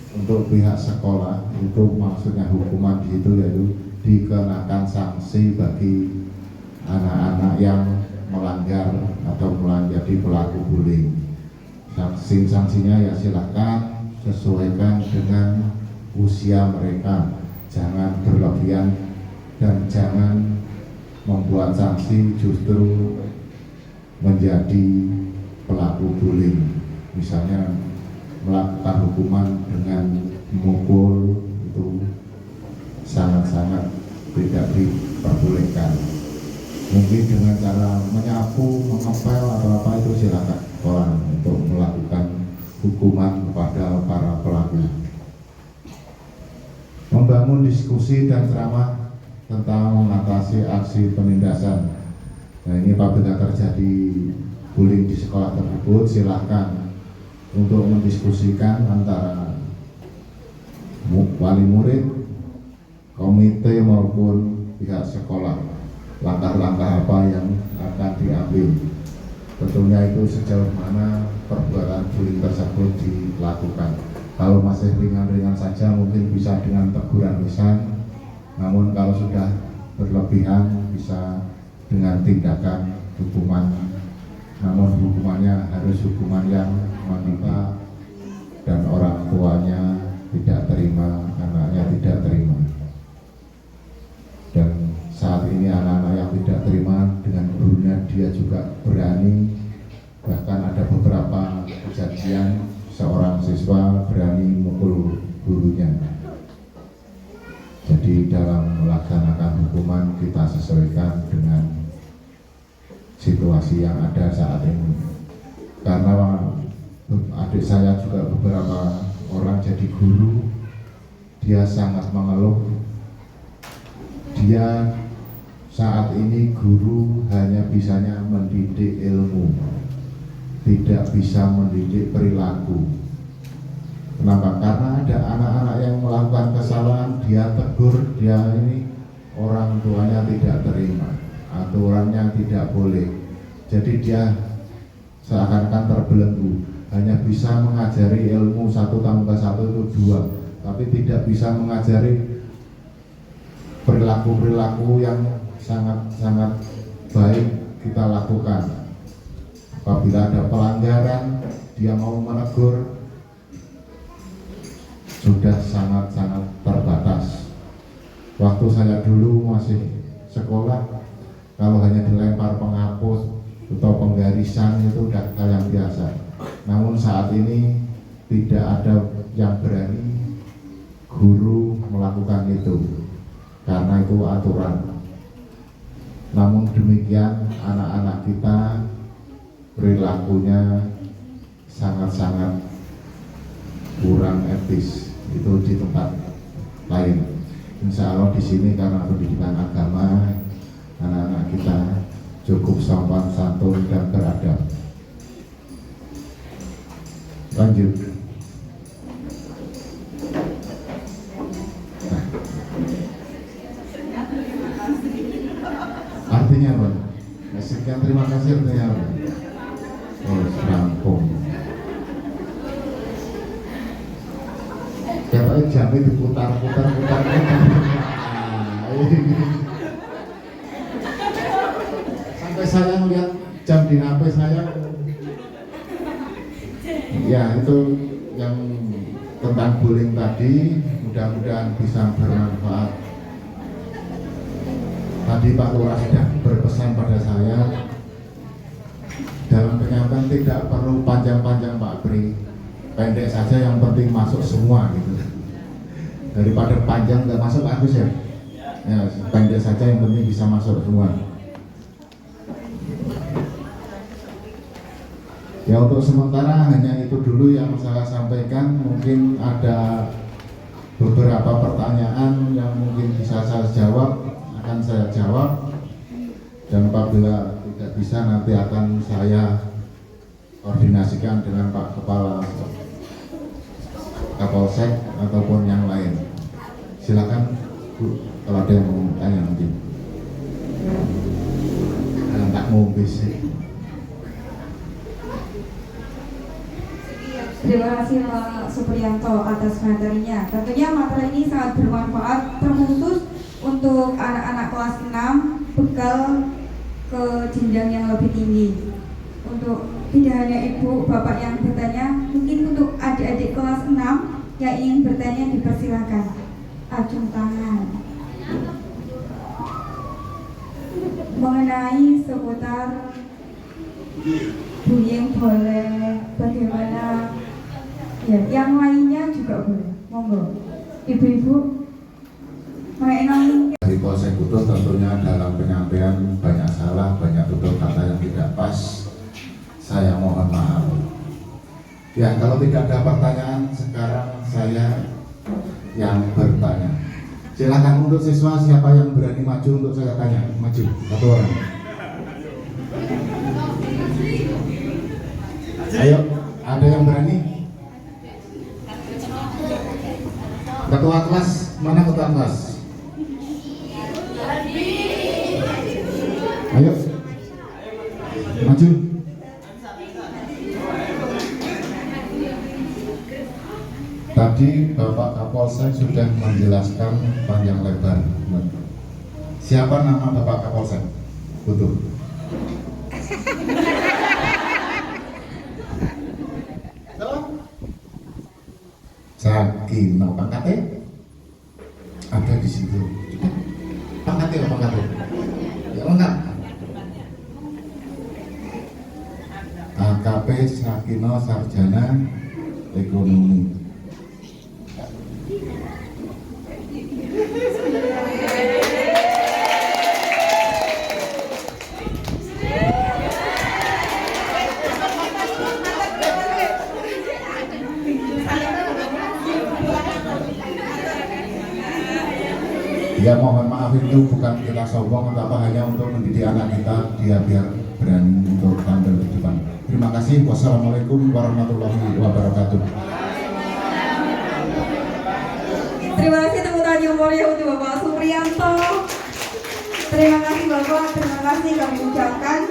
Untuk pihak sekolah itu maksudnya hukuman di situ yaitu dikenakan sanksi bagi anak-anak yang melanggar atau menjadi pelaku bullying. Sanksinya ya silakan sesuaikan dengan usia mereka, jangan berlebihan dan jangan membuat sanksi justru menjadi pelaku bullying. Misalnya melakukan hukuman dengan memukul, itu sangat-sangat tidak diperbolehkan. Mungkin dengan cara menyapu, mengepel atau apa itu silakan orang untuk melakukan hukuman kepada para pelaku. Membangun diskusi dan ceramah tentang mengatasi aksi penindasan. Nah, ini apabila terjadi bullying di sekolah tersebut, silakan untuk mendiskusikan antara wali murid, komite maupun pihak sekolah, langkah-langkah apa yang akan diambil. Tentunya itu sejauh mana perbuatan bullying tersebut dilakukan. Kalau masih ringan-ringan saja mungkin bisa dengan teguran lisan, namun kalau sudah berlebihan bisa dengan tindakan hukuman. Namun hukumannya harus hukuman yang menimpa dan orang tuanya tidak terima, anaknya tidak terima. Dan saat ini anak-anak yang tidak terima dengan gurunya, dia juga berani. Bahkan ada beberapa kejadian seorang siswa berani memukul gurunya. Jadi dalam melaksanakan hukuman kita sesuaikan dengan situasi yang ada saat ini. Karena adik saya juga beberapa orang jadi guru, dia sangat mengeluh. Dia saat ini guru hanya bisanya mendidik ilmu, tidak bisa mendidik perilaku. Kenapa? Karena ada anak-anak yang melakukan kesalahan, dia tegur, dia ini orang tuanya tidak terima, aturannya tidak boleh. Jadi dia seakan-akan terbelenggu, hanya bisa mengajari ilmu 1+1 itu 2, tapi tidak bisa mengajari perilaku-perilaku yang sangat-sangat baik kita lakukan. Apabila ada pelanggaran, dia mau menegur, sudah sangat-sangat terbatas. Waktu saya dulu masih sekolah, kalau hanya dilempar penghapus atau penggarisan itu udah hal yang biasa. Namun saat ini tidak ada yang berani guru melakukan itu, karena itu aturan. Namun demikian anak-anak kita perilakunya sangat-sangat kurang etis. Itu di tempat lain. Insya Allah di sini karena pendidikan agama, anak-anak kita cukup sopan, santun dan beradab. Lanjut. Nah. Artinya apa? Sekian terima kasih artinya apa? Oh, rampung. Katanya jamnya diputar-putar. Sampai saya melihat jam di HP saya. Ya, itu yang tentang bullying tadi, mudah-mudahan bisa bermanfaat. Tadi Pak Lurah sudah berpesan pada saya, dalam penyampaian tidak perlu panjang-panjang Pak Pri, pendek saja yang penting masuk semua gitu. Daripada panjang nggak masuk bagus ya. Ya, pendek saja yang penting bisa masuk semua. Ya, untuk sementara hanya itu dulu yang saya sampaikan. Mungkin ada beberapa pertanyaan yang mungkin bisa saya jawab akan saya jawab, dan apabila tidak bisa nanti akan saya koordinasikan dengan Pak Kepala Kapolsek ataupun yang lain. Silakan Bu, kalau ada yang mau tanya nanti. Tak mau bisik. Terima kasih Pak Supriyanto atas materinya. Tentunya materi ini sangat bermanfaat, terkhusus untuk anak-anak kelas 6 bekal ke jenjang yang lebih tinggi. Untuk tidak hanya ibu bapak yang bertanya, mungkin untuk adik-adik kelas 6 yang ingin bertanya dipersilakan. Acung tangan. Mengenai seputar bullying boleh, bagaimana ya, yang lainnya juga boleh, monggo ibu-ibu. Dari Polsek Kudus tentunya dalam penyampaian banyak salah, banyak tutur kata yang tidak pas, saya mohon maaf. Ya, kalau tidak ada pertanyaan, sekarang saya yang bertanya. Silakan untuk siswa, siapa yang berani maju untuk saya tanya? Maju, satu orang. Ayo, ada yang berani? Ketua kelas, mana ketua kelas? Ayo, maju. Tadi Bapak Kapolsek sudah menjelaskan panjang lebar. Siapa nama Bapak Kapolsek? Betul. Sakino pangkatnya ada di situ. Pangkatnya apa pangkatnya? Ya lengkap. AKP Sakino Sarjana Ekonomi. Ya mohon maaf, itu bukan kita sombong atau apa, hanya untuk mendidik anak kita, dia biar berani untuk tampil di depan. Terima kasih. Wassalamualaikum warahmatullahi wabarakatuh. Terima kasih tepuk tangan yang mulia untuk Bapak Supriyanto. Terima kasih Bapak, terima kasih kami ucapkan.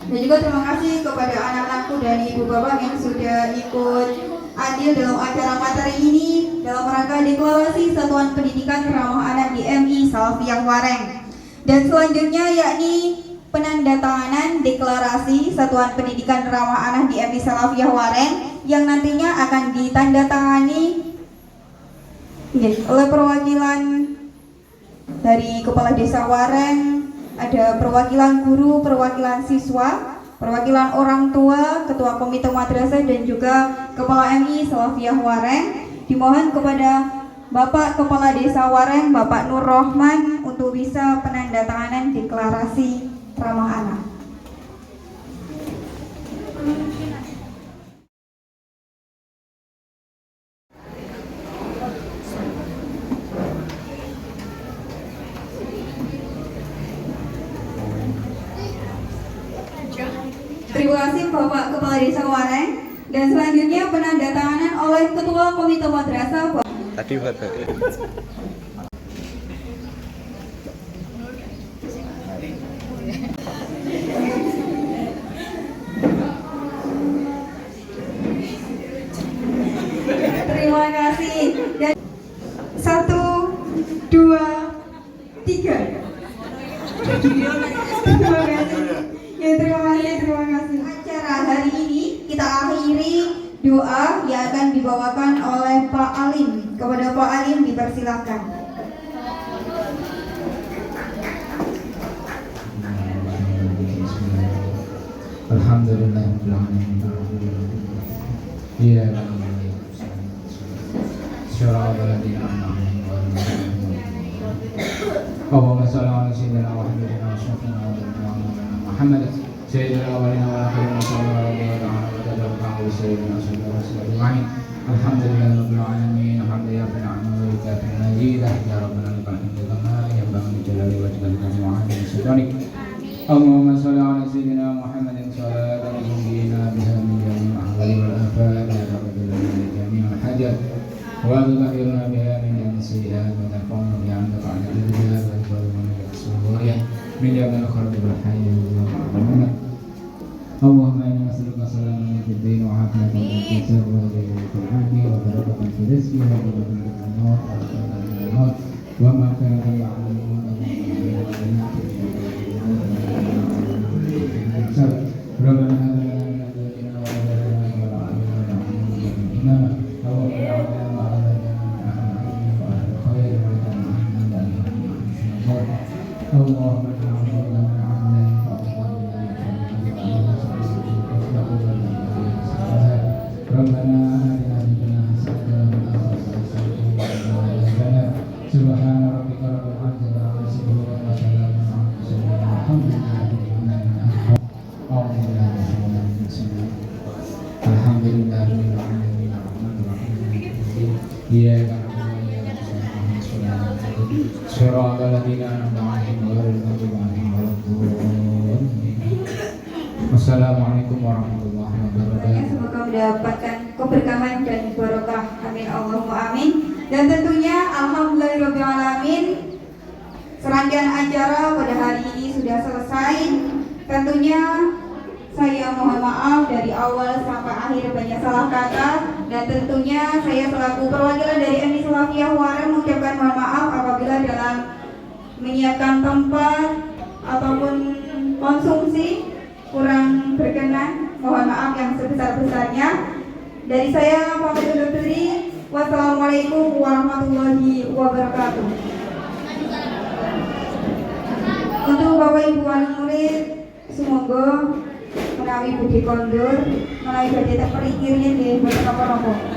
Dan juga terima kasih kepada anak-anakku dan ibu bapak yang sudah ikut andil dalam acara materi ini dalam rangka deklarasi Satuan Pendidikan Ramah Anak di MI Salafiyah Wareng. Dan selanjutnya yakni penandatanganan deklarasi Satuan Pendidikan Ramah Anak di MI Salafiyah Wareng yang nantinya akan ditandatangani oleh perwakilan dari Kepala Desa Wareng, ada perwakilan guru, perwakilan siswa, perwakilan orang tua, ketua komite madrasah dan juga Kepala MI Salafiyah Wareng. Dimohon kepada Bapak Kepala Desa Wareng, Bapak Nur Rohman, untuk bisa penandatanganan deklarasi ramah anak. Terima kasih Bapak Kepala Desa Wareng. Dan selanjutnya penandatanganan oleh Ketua Komite Madrasah. Tadi Bapak. Terima kasih. Dan 1, 2, 3. Terima kasih. Ya, terima kasih. Acara hari ini kita akhiri doa yang akan dibawakan oleh Pak Alim. Kepada Pak Alim dipersilakan. Alhamdulillah. Iya. اللهم صل على سيدنا وحبيبنا وشفيعنا محمد سيد الاولين والاخرين وصلى الله عليه وسلم وسيدنا سيدنا رسول الله اجمعين. الحمد لله رب العالمين حمدا يرفع عنه كافٍ مجيدة يا ربنا لك الحمد كما ينبغي لجلال وجهك وعظيم سلطانك اللهم صل على سيدنا محمد صلاة تنجينا بها من جميع الأحوال والآفات يا رب العالمين جميع الحاجات وتطهرنا بها من جميع السيئات وترفعنا بها عندك على الدرجات وتبلغنا بها الصالحين من جميع الخلق والحي والممات اللهم إنا نسألك سلامة في الدين وعافية في الجسد وهداية في العافية وبركة في الرزق وبركة في الموت وبركة في الموت ومغفرة للعالمين ربنا هب لنا من ازواجنا وذرياتنا قرة اعين واجعلنا اللهم اجعلنا مع ولدنا من اهل العلم واهل الخير واجعلنا اللهم اجعلنا من عمل ربنا آتنا في الدنيا حسنة وفي الآخرة حسنة وقنا عذاب النار سبحان ربك رب العزة عما يصفون وسلام على المرسلين والحمد لله رب العالمين أعوذ بالله من الشيطان الرجيم الحمد لله رب العالمين الرحمن الرحيم مالك يوم الدين إياك نعبد وإياك نستعين صراط الذين أنعمت عليهم غير المغضوب عليهم ولا الضالين Wassalamualaikum warahmatullahi wabarakatuh. Semoga mendapatkan keberkahan dan barokah. Amin Allahumma amin. Dan tentunya alhamdulillahirobbilalamin, serangkaian acara pada hari ini sudah selesai. Tentunya saya mohon maaf dari awal sampai akhir banyak salah kata, dan tentunya saya selaku perwakilan dari MI Salafiyah Waren mengucapkan mohon maaf apabila dalam menyiapkan tempat ataupun konsumsi kurang berkenan, mohon maaf yang sebesar-besarnya. Dari saya pamit undur diri. Wassalamualaikum warahmatullahi wabarakatuh. Untuk Bapak Ibu wali murid, semoga menawi budi kondur, menawi badhe perikirnya di Bapak Nopo.